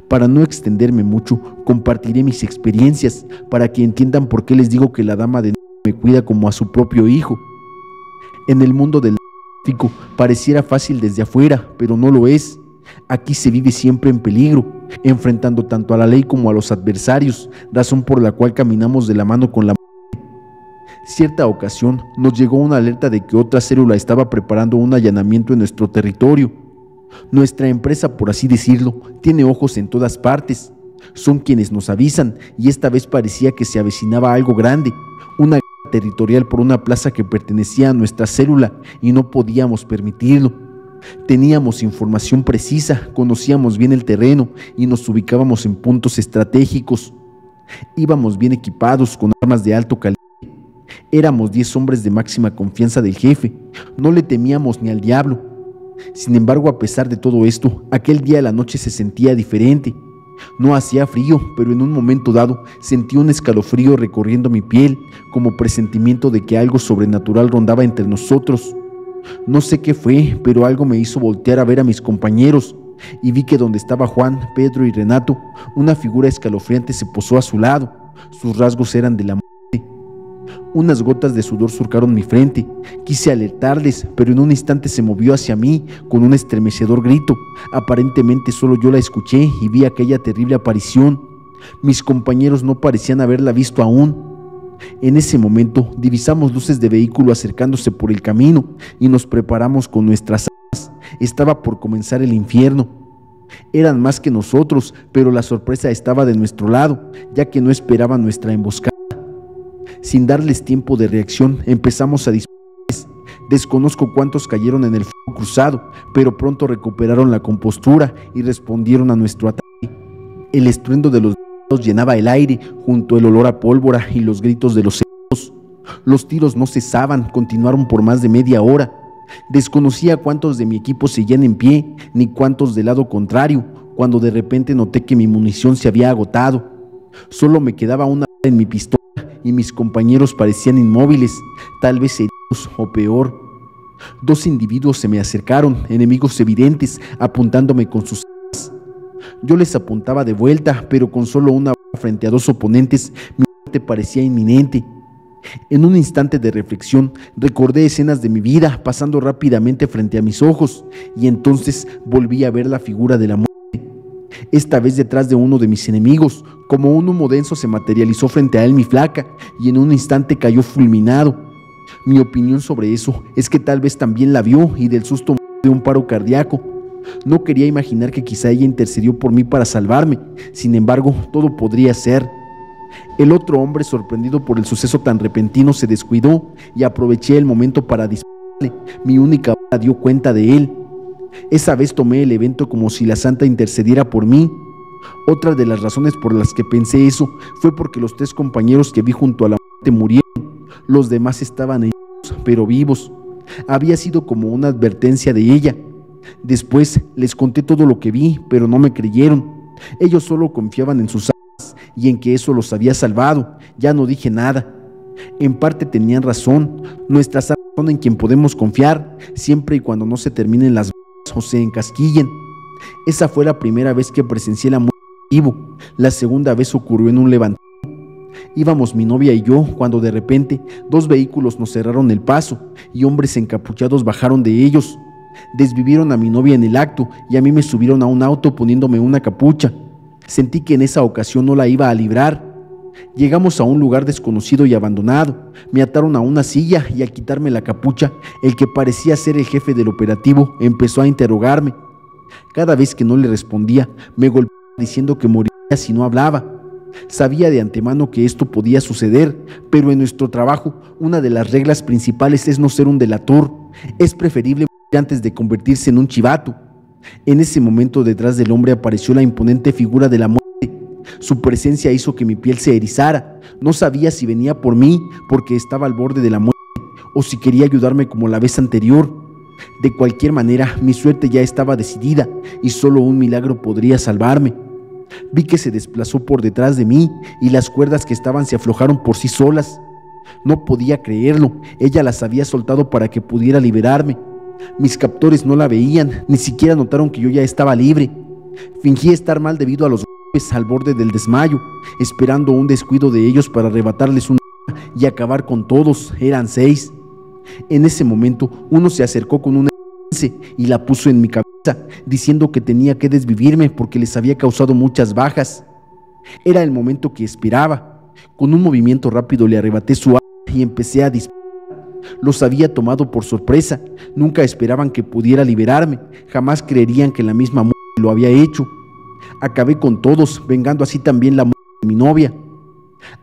Para no extenderme mucho, compartiré mis experiencias para que entiendan por qué les digo que la dama de me cuida como a su propio hijo. En el mundo del tráfico pareciera fácil desde afuera, pero no lo es. Aquí se vive siempre en peligro, enfrentando tanto a la ley como a los adversarios, razón por la cual caminamos de la mano con la muerte. Cierta ocasión nos llegó una alerta de que otra célula estaba preparando un allanamiento en nuestro territorio. Nuestra empresa, por así decirlo, tiene ojos en todas partes. Son quienes nos avisan, y esta vez parecía que se avecinaba algo grande, una guerra territorial por una plaza que pertenecía a nuestra célula, y no podíamos permitirlo. Teníamos información precisa, conocíamos bien el terreno y nos ubicábamos en puntos estratégicos. Íbamos bien equipados con armas de alto calibre. Éramos 10 hombres de máxima confianza del jefe. No le temíamos ni al diablo. Sin embargo, a pesar de todo esto, aquel día la noche se sentía diferente. No hacía frío, pero en un momento dado sentí un escalofrío recorriendo mi piel, como presentimiento de que algo sobrenatural rondaba entre nosotros. No sé qué fue, pero algo me hizo voltear a ver a mis compañeros, y vi que donde estaba Juan, Pedro y Renato, una figura escalofriante se posó a su lado. Sus rasgos eran de la muerte. Unas gotas de sudor surcaron mi frente. Quise alertarles, pero en un instante se movió hacia mí con un estremecedor grito. Aparentemente solo yo la escuché y vi aquella terrible aparición. Mis compañeros no parecían haberla visto aún. En ese momento divisamos luces de vehículo acercándose por el camino y nos preparamos con nuestras armas. Estaba por comenzar el infierno. Eran más que nosotros, pero la sorpresa estaba de nuestro lado, ya que no esperaban nuestra emboscada. Sin darles tiempo de reacción, empezamos a dispararles. Desconozco cuántos cayeron en el fuego cruzado, pero pronto recuperaron la compostura y respondieron a nuestro ataque. El estruendo de los disparos llenaba el aire, junto al olor a pólvora y los gritos de los heridos. Los tiros no cesaban, continuaron por más de media hora. Desconocía cuántos de mi equipo seguían en pie, ni cuántos del lado contrario, cuando de repente noté que mi munición se había agotado. Solo me quedaba una bala en mi pistola y mis compañeros parecían inmóviles, tal vez heridos o peor. 2 individuos se me acercaron, enemigos evidentes, apuntándome con sus armas. Yo les apuntaba de vuelta, pero con solo una bala frente a 2 oponentes, mi muerte parecía inminente. En un instante de reflexión, recordé escenas de mi vida pasando rápidamente frente a mis ojos, y entonces volví a ver la figura de la muerte. Esta vez detrás de uno de mis enemigos, como un humo denso se materializó frente a él mi flaca, y en un instante cayó fulminado. Mi opinión sobre eso es que tal vez también la vio y del susto de un paro cardíaco. No quería imaginar que quizá ella intercedió por mí para salvarme. Sin embargo, todo podría ser. El otro hombre, sorprendido por el suceso tan repentino, se descuidó y aproveché el momento para dispararle. Mi única bala dio cuenta de él. Esa vez tomé el evento como si la santa intercediera por mí. Otra de las razones por las que pensé eso fue porque los 3 compañeros que vi junto a la muerte murieron. Los demás estaban heridos, pero vivos. Había sido como una advertencia de ella. Después les conté todo lo que vi, pero no me creyeron. Ellos solo confiaban en sus armas y en que eso los había salvado. Ya no dije nada. En parte tenían razón. Nuestras armas son en quien podemos confiar, siempre y cuando no se terminen las balas o se encasquillen. Esa fue la primera vez que presencié la muerte vivo. La segunda vez ocurrió en un levantón. Íbamos mi novia y yo cuando de repente 2 vehículos nos cerraron el paso y hombres encapuchados bajaron de ellos. Desvivieron a mi novia en el acto y a mí me subieron a un auto poniéndome una capucha. Sentí que en esa ocasión no la iba a librar. Llegamos a un lugar desconocido y abandonado. Me ataron a una silla y al quitarme la capucha, el que parecía ser el jefe del operativo empezó a interrogarme. Cada vez que no le respondía, me golpeaba diciendo que moriría si no hablaba. Sabía de antemano que esto podía suceder, pero en nuestro trabajo una de las reglas principales es no ser un delator. Es preferible morir antes de convertirse en un chivato. En ese momento detrás del hombre apareció la imponente figura de la muerte. Su presencia hizo que mi piel se erizara. No sabía si venía por mí porque estaba al borde de la muerte o si quería ayudarme como la vez anterior. De cualquier manera, mi suerte ya estaba decidida y solo un milagro podría salvarme. Vi que se desplazó por detrás de mí y las cuerdas que estaban se aflojaron por sí solas. No podía creerlo, ella las había soltado para que pudiera liberarme. Mis captores no la veían, ni siquiera notaron que yo ya estaba libre. Fingí estar mal debido a los golpes al borde del desmayo, esperando un descuido de ellos para arrebatarles una y acabar con todos. Eran 6. En ese momento, uno se acercó con una y la puso en mi cabeza, diciendo que tenía que desvivirme porque les había causado muchas bajas. Era el momento que esperaba. Con un movimiento rápido le arrebaté su arma y empecé a disparar. Los había tomado por sorpresa. Nunca esperaban que pudiera liberarme. Jamás creerían que la misma muerte lo había hecho. Acabé con todos, vengando así también la muerte de mi novia.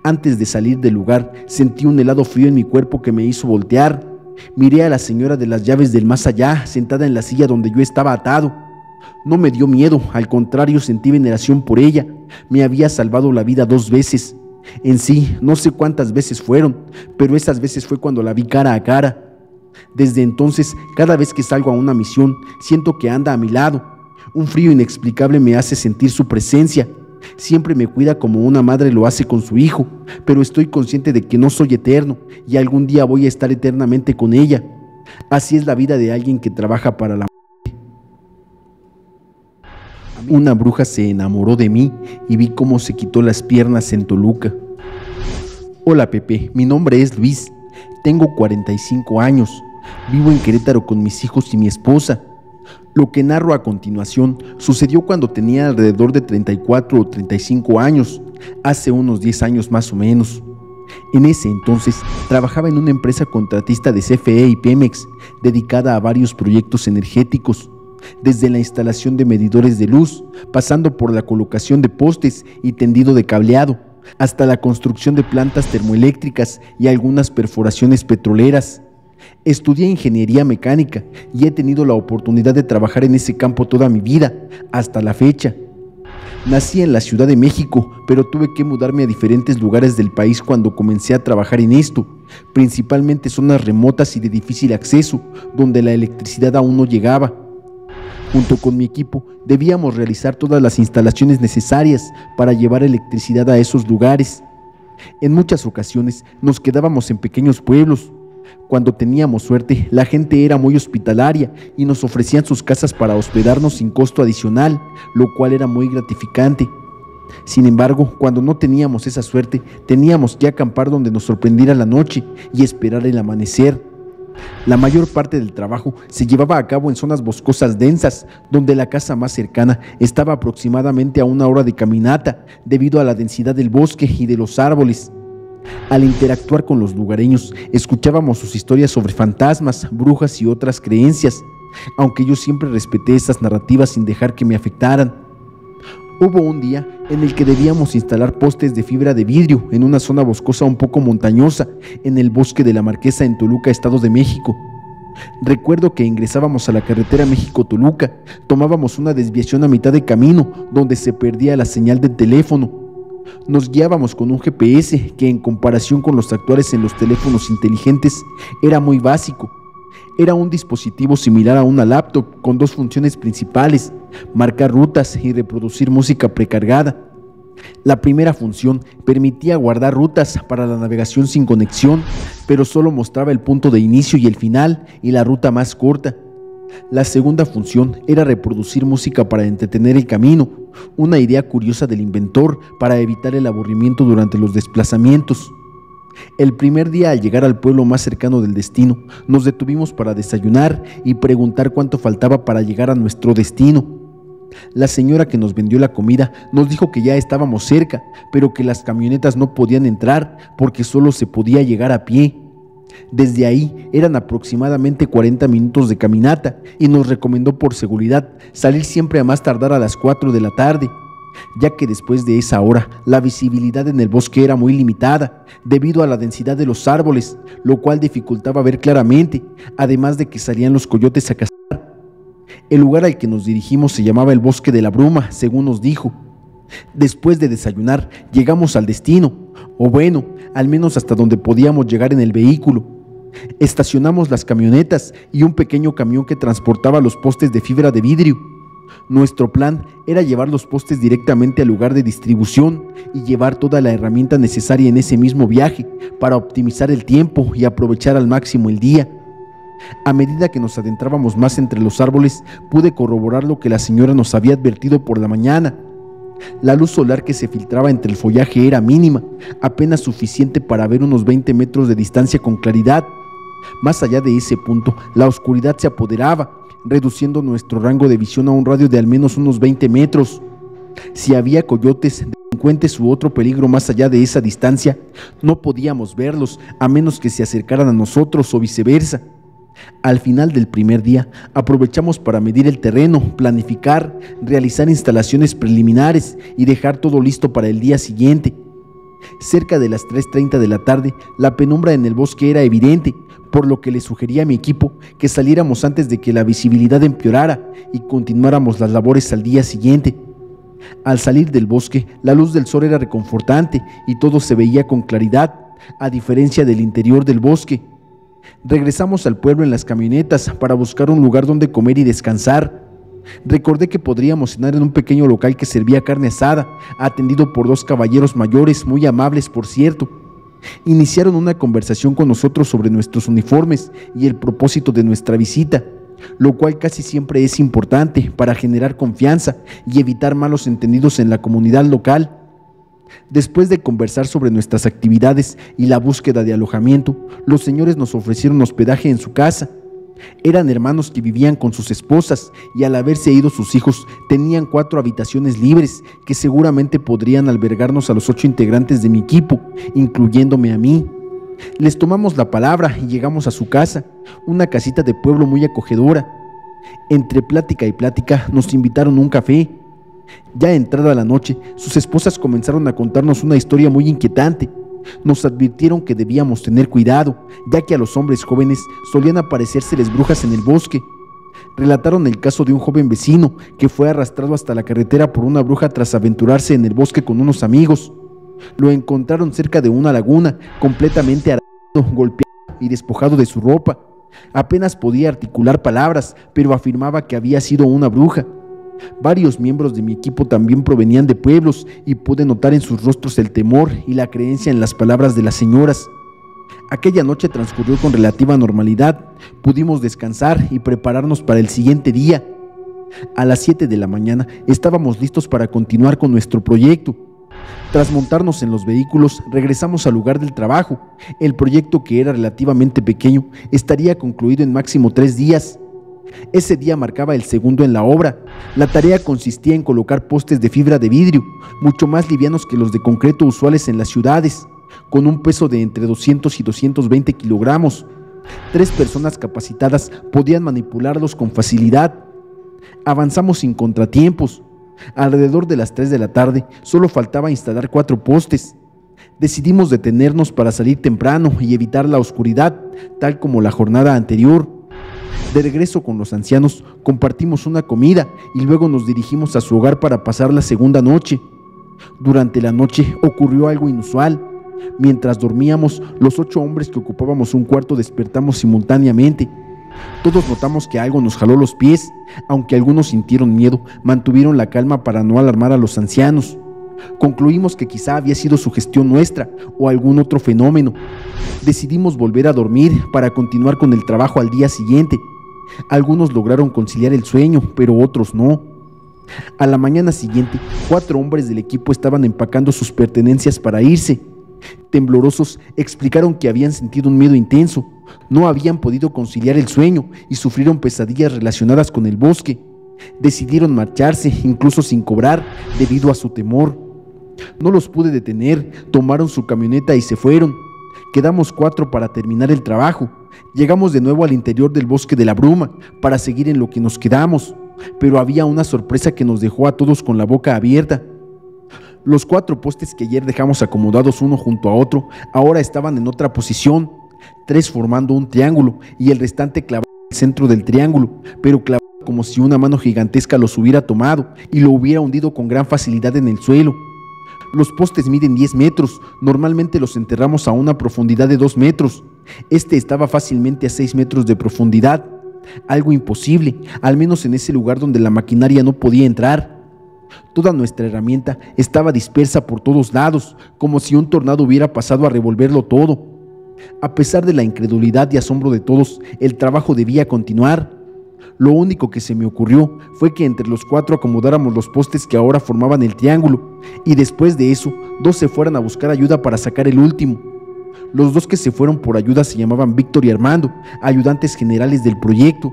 Antes de salir del lugar, sentí un helado frío en mi cuerpo que me hizo voltear. Miré a la señora de las llaves del más allá, sentada en la silla donde yo estaba atado. No me dio miedo, al contrario, sentí veneración por ella. Me había salvado la vida 2 veces. En sí, no sé cuántas veces fueron, pero esas veces fue cuando la vi cara a cara. Desde entonces, cada vez que salgo a una misión, siento que anda a mi lado. Un frío inexplicable me hace sentir su presencia. Siempre me cuida como una madre lo hace con su hijo, pero estoy consciente de que no soy eterno y algún día voy a estar eternamente con ella. Así es la vida de alguien que trabaja para la muerte. Una bruja se enamoró de mí y vi cómo se quitó las piernas en Toluca. Hola Pepe, mi nombre es Luis, tengo 45 años, vivo en Querétaro con mis hijos y mi esposa. Lo que narro a continuación sucedió cuando tenía alrededor de 34 o 35 años, hace unos 10 años más o menos. En ese entonces trabajaba en una empresa contratista de CFE y Pemex, dedicada a varios proyectos energéticos, desde la instalación de medidores de luz, pasando por la colocación de postes y tendido de cableado, hasta la construcción de plantas termoeléctricas y algunas perforaciones petroleras. Estudié ingeniería mecánica y he tenido la oportunidad de trabajar en ese campo toda mi vida, hasta la fecha. Nací en la Ciudad de México, pero tuve que mudarme a diferentes lugares del país cuando comencé a trabajar en esto, principalmente zonas remotas y de difícil acceso, donde la electricidad aún no llegaba. Junto con mi equipo, debíamos realizar todas las instalaciones necesarias para llevar electricidad a esos lugares. En muchas ocasiones nos quedábamos en pequeños pueblos. Cuando teníamos suerte, la gente era muy hospitalaria y nos ofrecían sus casas para hospedarnos sin costo adicional, lo cual era muy gratificante. Sin embargo, cuando no teníamos esa suerte, teníamos que acampar donde nos sorprendiera la noche y esperar el amanecer. La mayor parte del trabajo se llevaba a cabo en zonas boscosas densas, donde la casa más cercana estaba aproximadamente a 1 hora de caminata, debido a la densidad del bosque y de los árboles. Al interactuar con los lugareños, escuchábamos sus historias sobre fantasmas, brujas y otras creencias, aunque yo siempre respeté esas narrativas sin dejar que me afectaran. Hubo un día en el que debíamos instalar postes de fibra de vidrio en una zona boscosa un poco montañosa, en el bosque de la Marquesa en Toluca, Estado de México. Recuerdo que ingresábamos a la carretera México-Toluca, tomábamos una desviación a mitad de camino donde se perdía la señal del teléfono. Nos guiábamos con un GPS que, en comparación con los actuales en los teléfonos inteligentes, era muy básico. Era un dispositivo similar a una laptop con 2 funciones principales: marcar rutas y reproducir música precargada. La primera función permitía guardar rutas para la navegación sin conexión, pero solo mostraba el punto de inicio y el final y la ruta más corta. La segunda función era reproducir música para entretener el camino, una idea curiosa del inventor para evitar el aburrimiento durante los desplazamientos. El primer día, al llegar al pueblo más cercano del destino, nos detuvimos para desayunar y preguntar cuánto faltaba para llegar a nuestro destino. La señora que nos vendió la comida nos dijo que ya estábamos cerca, pero que las camionetas no podían entrar porque solo se podía llegar a pie. Desde ahí eran aproximadamente 40 minutos de caminata y nos recomendó por seguridad salir siempre a más tardar a las 4 de la tarde, ya que después de esa hora la visibilidad en el bosque era muy limitada debido a la densidad de los árboles, lo cual dificultaba ver claramente, además de que salían los coyotes a cazar. El lugar al que nos dirigimos se llamaba el Bosque de la Bruma, según nos dijo. Después de desayunar, llegamos al destino, o bueno, al menos hasta donde podíamos llegar en el vehículo. Estacionamos las camionetas y un pequeño camión que transportaba los postes de fibra de vidrio. Nuestro plan era llevar los postes directamente al lugar de distribución y llevar toda la herramienta necesaria en ese mismo viaje para optimizar el tiempo y aprovechar al máximo el día. A medida que nos adentrábamos más entre los árboles, pude corroborar lo que la señora nos había advertido por la mañana. La luz solar que se filtraba entre el follaje era mínima, apenas suficiente para ver unos 20 metros de distancia con claridad. Más allá de ese punto, la oscuridad se apoderaba, reduciendo nuestro rango de visión a un radio de al menos unos 20 metros. Si había coyotes, delincuentes u otro peligro más allá de esa distancia, no podíamos verlos a menos que se acercaran a nosotros o viceversa. Al final del primer día, aprovechamos para medir el terreno, planificar, realizar instalaciones preliminares y dejar todo listo para el día siguiente. Cerca de las 3:30 de la tarde, la penumbra en el bosque era evidente, por lo que le sugerí a mi equipo que saliéramos antes de que la visibilidad empeorara y continuáramos las labores al día siguiente. Al salir del bosque, la luz del sol era reconfortante y todo se veía con claridad, a diferencia del interior del bosque. Regresamos al pueblo en las camionetas para buscar un lugar donde comer y descansar. Recordé que podríamos cenar en un pequeño local que servía carne asada, atendido por 2 caballeros mayores, muy amables por cierto. Iniciaron una conversación con nosotros sobre nuestros uniformes y el propósito de nuestra visita, lo cual casi siempre es importante para generar confianza y evitar malos entendidos en la comunidad local. Después de conversar sobre nuestras actividades y la búsqueda de alojamiento, los señores nos ofrecieron hospedaje en su casa. Eran hermanos que vivían con sus esposas y, al haberse ido sus hijos, tenían 4 habitaciones libres que seguramente podrían albergarnos a los 8 integrantes de mi equipo, incluyéndome a mí. Les tomamos la palabra y llegamos a su casa, una casita de pueblo muy acogedora. Entre plática y plática nos invitaron a un café. Ya entrada la noche, sus esposas comenzaron a contarnos una historia muy inquietante. Nos advirtieron que debíamos tener cuidado, ya que a los hombres jóvenes solían aparecérseles brujas en el bosque. Relataron el caso de un joven vecino que fue arrastrado hasta la carretera por una bruja tras aventurarse en el bosque con unos amigos. Lo encontraron cerca de una laguna, completamente arañado, golpeado y despojado de su ropa. Apenas podía articular palabras, pero afirmaba que había sido una bruja. Varios miembros de mi equipo también provenían de pueblos y pude notar en sus rostros el temor y la creencia en las palabras de las señoras. Aquella noche transcurrió con relativa normalidad. Pudimos descansar y prepararnos para el siguiente día. A las 7 de la mañana estábamos listos para continuar con nuestro proyecto. Tras montarnos en los vehículos, regresamos al lugar del trabajo. El proyecto, que era relativamente pequeño, estaría concluido en máximo 3 días. Ese día marcaba el segundo en la obra. La tarea consistía en colocar postes de fibra de vidrio, mucho más livianos que los de concreto usuales en las ciudades, con un peso de entre 200 y 220 kilogramos. 3 personas capacitadas podían manipularlos con facilidad. Avanzamos sin contratiempos. Alrededor de las 3 de la tarde solo faltaba instalar 4 postes. Decidimos detenernos para salir temprano y evitar la oscuridad, tal como la jornada anterior. De regreso con los ancianos, compartimos una comida y luego nos dirigimos a su hogar para pasar la segunda noche. Durante la noche ocurrió algo inusual. Mientras dormíamos, los 8 hombres que ocupábamos un cuarto despertamos simultáneamente. Todos notamos que algo nos jaló los pies. Aunque algunos sintieron miedo, mantuvieron la calma para no alarmar a los ancianos. Concluimos que quizá había sido sugestión nuestra o algún otro fenómeno. Decidimos volver a dormir para continuar con el trabajo al día siguiente. Algunos lograron conciliar el sueño, pero otros no. A la mañana siguiente, 4 hombres del equipo estaban empacando sus pertenencias para irse. Temblorosos, explicaron que habían sentido un miedo intenso, no habían podido conciliar el sueño y sufrieron pesadillas relacionadas con el bosque. Decidieron marcharse, incluso sin cobrar, debido a su temor. No los pude detener, tomaron su camioneta y se fueron. Quedamos 4 para terminar el trabajo. Llegamos de nuevo al interior del bosque de la bruma para seguir en lo que nos quedamos, pero había una sorpresa que nos dejó a todos con la boca abierta. Los 4 postes que ayer dejamos acomodados uno junto a otro ahora estaban en otra posición, 3 formando un triángulo y el restante clavado en el centro del triángulo, pero clavado como si una mano gigantesca los hubiera tomado y lo hubiera hundido con gran facilidad en el suelo. Los postes miden 10 metros, normalmente los enterramos a una profundidad de 2 metros. Este estaba fácilmente a 6 metros de profundidad, algo imposible, al menos en ese lugar donde la maquinaria no podía entrar. Toda nuestra herramienta estaba dispersa por todos lados, como si un tornado hubiera pasado a revolverlo todo. A pesar de la incredulidad y asombro de todos, el trabajo debía continuar. Lo único que se me ocurrió fue que entre los 4 acomodáramos los postes que ahora formaban el triángulo, y después de eso, 2 se fueran a buscar ayuda para sacar el último. Los 2 que se fueron por ayuda se llamaban Víctor y Armando, ayudantes generales del proyecto.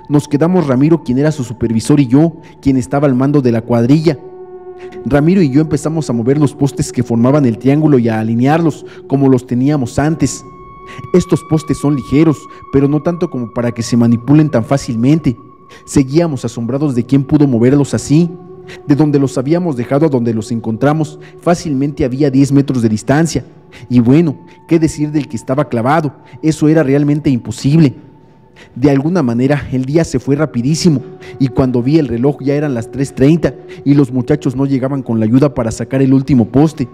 Nos quedamos Ramiro, quien era su supervisor, y yo, quien estaba al mando de la cuadrilla. Ramiro y yo empezamos a mover los postes que formaban el triángulo y a alinearlos como los teníamos antes. Estos postes son ligeros, pero no tanto como para que se manipulen tan fácilmente. Seguíamos asombrados de quién pudo moverlos así. De donde los habíamos dejado a donde los encontramos, fácilmente había 10 metros de distancia. Y bueno, ¿qué decir del que estaba clavado? Eso era realmente imposible. De alguna manera, el día se fue rapidísimo, y cuando vi el reloj ya eran las 3:30 y los muchachos no llegaban con la ayuda para sacar el último poste.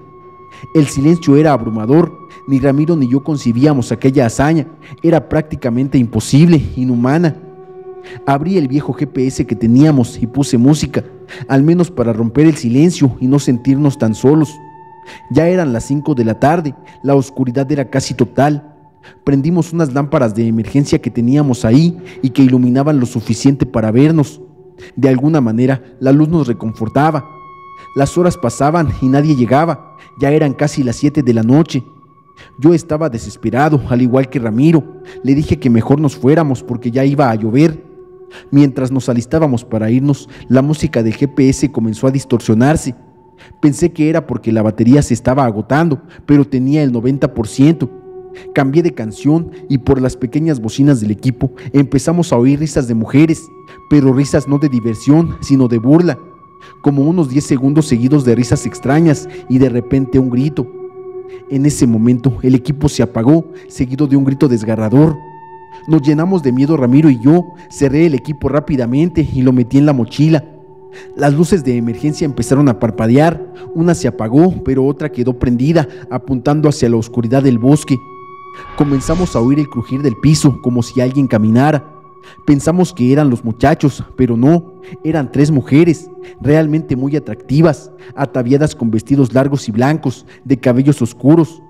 El silencio era abrumador. Ni Ramiro ni yo concibíamos aquella hazaña. Era prácticamente imposible, inhumana. Abrí el viejo GPS que teníamos y puse música, al menos para romper el silencio y no sentirnos tan solos. Ya eran las 5 de la tarde, la oscuridad era casi total. Prendimos unas lámparas de emergencia que teníamos ahí y que iluminaban lo suficiente para vernos. De alguna manera, la luz nos reconfortaba. Las horas pasaban y nadie llegaba. Ya eran casi las 7 de la noche. Yo estaba desesperado, al igual que Ramiro. Le dije que mejor nos fuéramos porque ya iba a llover. Mientras nos alistábamos para irnos, la música del GPS comenzó a distorsionarse. Pensé que era porque la batería se estaba agotando, pero tenía el 90%. Cambié de canción y por las pequeñas bocinas del equipo empezamos a oír risas de mujeres, pero risas no de diversión, sino de burla. Como unos 10 segundos seguidos de risas extrañas y de repente un grito. En ese momento el equipo se apagó, seguido de un grito desgarrador. Nos llenamos de miedo Ramiro y yo. Cerré el equipo rápidamente y lo metí en la mochila. Las luces de emergencia empezaron a parpadear. Una se apagó, pero otra quedó prendida, apuntando hacia la oscuridad del bosque. Comenzamos a oír el crujir del piso, como si alguien caminara. Pensamos que eran los muchachos, pero no, eran 3 mujeres, realmente muy atractivas, ataviadas con vestidos largos y blancos, de cabellos oscuros.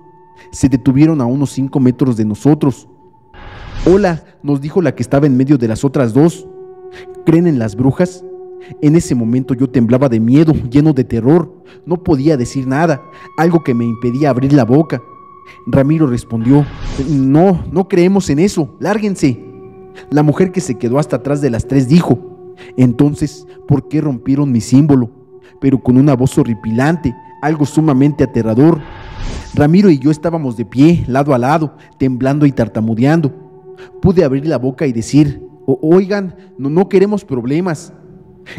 Se detuvieron a unos 5 metros de nosotros. «Hola», nos dijo la que estaba en medio de las otras 2. «¿Creen en las brujas?». En ese momento yo temblaba de miedo, lleno de terror. No podía decir nada, algo que me impedía abrir la boca. Ramiro respondió: no, no creemos en eso, lárguense. La mujer, que se quedó hasta atrás de las tres, dijo: entonces, ¿por qué rompieron mi símbolo? Pero con una voz horripilante, algo sumamente aterrador. Ramiro y yo estábamos de pie, lado a lado, temblando y tartamudeando. Pude abrir la boca y decir: oigan, no queremos problemas.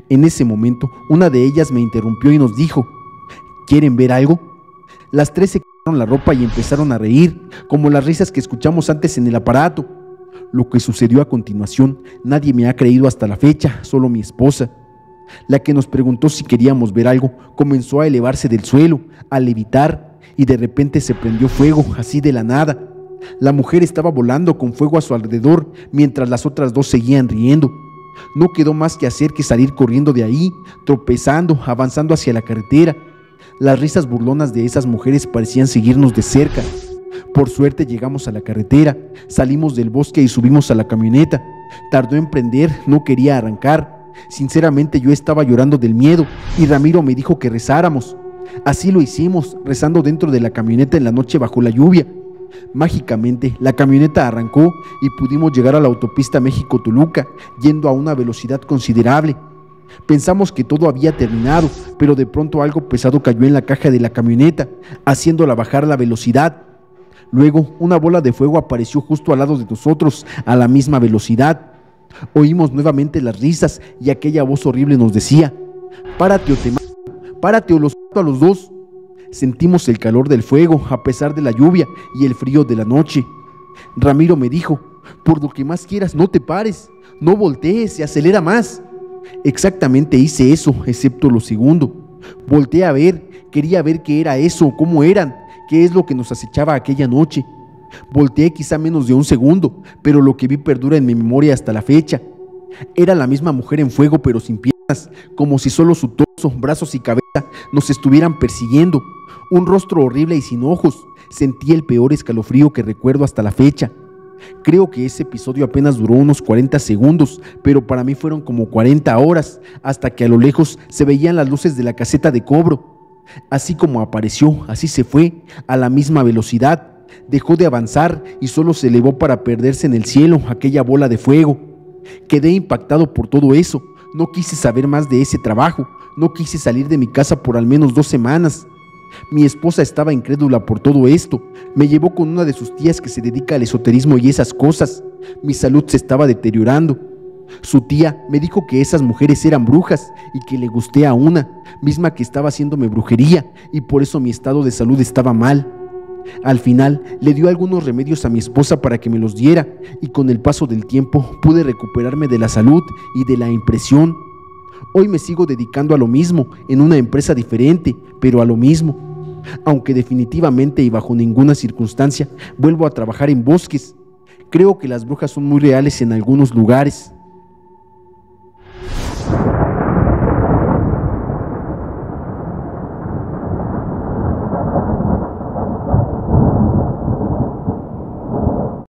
En ese momento, una de ellas me interrumpió y nos dijo: ¿quieren ver algo? Las tres se quitaron la ropa y empezaron a reír, como las risas que escuchamos antes en el aparato. Lo que sucedió a continuación, nadie me ha creído hasta la fecha, solo mi esposa. La que nos preguntó si queríamos ver algo, comenzó a elevarse del suelo, a levitar, y de repente se prendió fuego, así de la nada. La mujer estaba volando con fuego a su alrededor, mientras las otras dos seguían riendo. No quedó más que hacer que salir corriendo de ahí, tropezando, avanzando hacia la carretera. Las risas burlonas de esas mujeres parecían seguirnos de cerca. Por suerte llegamos a la carretera, salimos del bosque y subimos a la camioneta. Tardó en prender, no quería arrancar. Sinceramente yo estaba llorando del miedo y Ramiro me dijo que rezáramos. Así lo hicimos, rezando dentro de la camioneta en la noche bajo la lluvia. Mágicamente, la camioneta arrancó y pudimos llegar a la autopista México-Toluca, yendo a una velocidad considerable. Pensamos que todo había terminado, pero de pronto algo pesado cayó en la caja de la camioneta, haciéndola bajar la velocidad. Luego, una bola de fuego apareció justo al lado de nosotros, a la misma velocidad. Oímos nuevamente las risas y aquella voz horrible nos decía: párate o te mato, párate o los mato a los dos. Sentimos el calor del fuego a pesar de la lluvia y el frío de la noche. Ramiro me dijo: por lo que más quieras, no te pares, no voltees, se acelera más. Exactamente hice eso, excepto lo segundo. Volteé a ver, quería ver qué era eso, cómo eran, qué es lo que nos acechaba aquella noche. Volteé quizá menos de un segundo, pero lo que vi perdura en mi memoria hasta la fecha. Era la misma mujer en fuego, pero sin piernas, como si solo su torso, brazos y cabeza nos estuvieran persiguiendo. Un rostro horrible y sin ojos. Sentí el peor escalofrío que recuerdo hasta la fecha. Creo que ese episodio apenas duró unos 40 segundos, pero para mí fueron como 40 horas, hasta que a lo lejos se veían las luces de la caseta de cobro. Así como apareció, así se fue, a la misma velocidad. Dejó de avanzar y solo se elevó para perderse en el cielo, aquella bola de fuego. Quedé impactado por todo eso. No quise saber más de ese trabajo. No quise salir de mi casa por al menos 2 semanas. Mi esposa estaba incrédula por todo esto. Me llevó con una de sus tías que se dedica al esoterismo y esas cosas. Mi salud se estaba deteriorando. Su tía me dijo que esas mujeres eran brujas y que le gusté a una, misma que estaba haciéndome brujería, y por eso mi estado de salud estaba mal. Al final le dio algunos remedios a mi esposa para que me los diera, y con el paso del tiempo pude recuperarme de la salud y de la impresión. Hoy me sigo dedicando a lo mismo, en una empresa diferente, pero a lo mismo. Aunque definitivamente y bajo ninguna circunstancia vuelvo a trabajar en bosques. Creo que las brujas son muy reales en algunos lugares.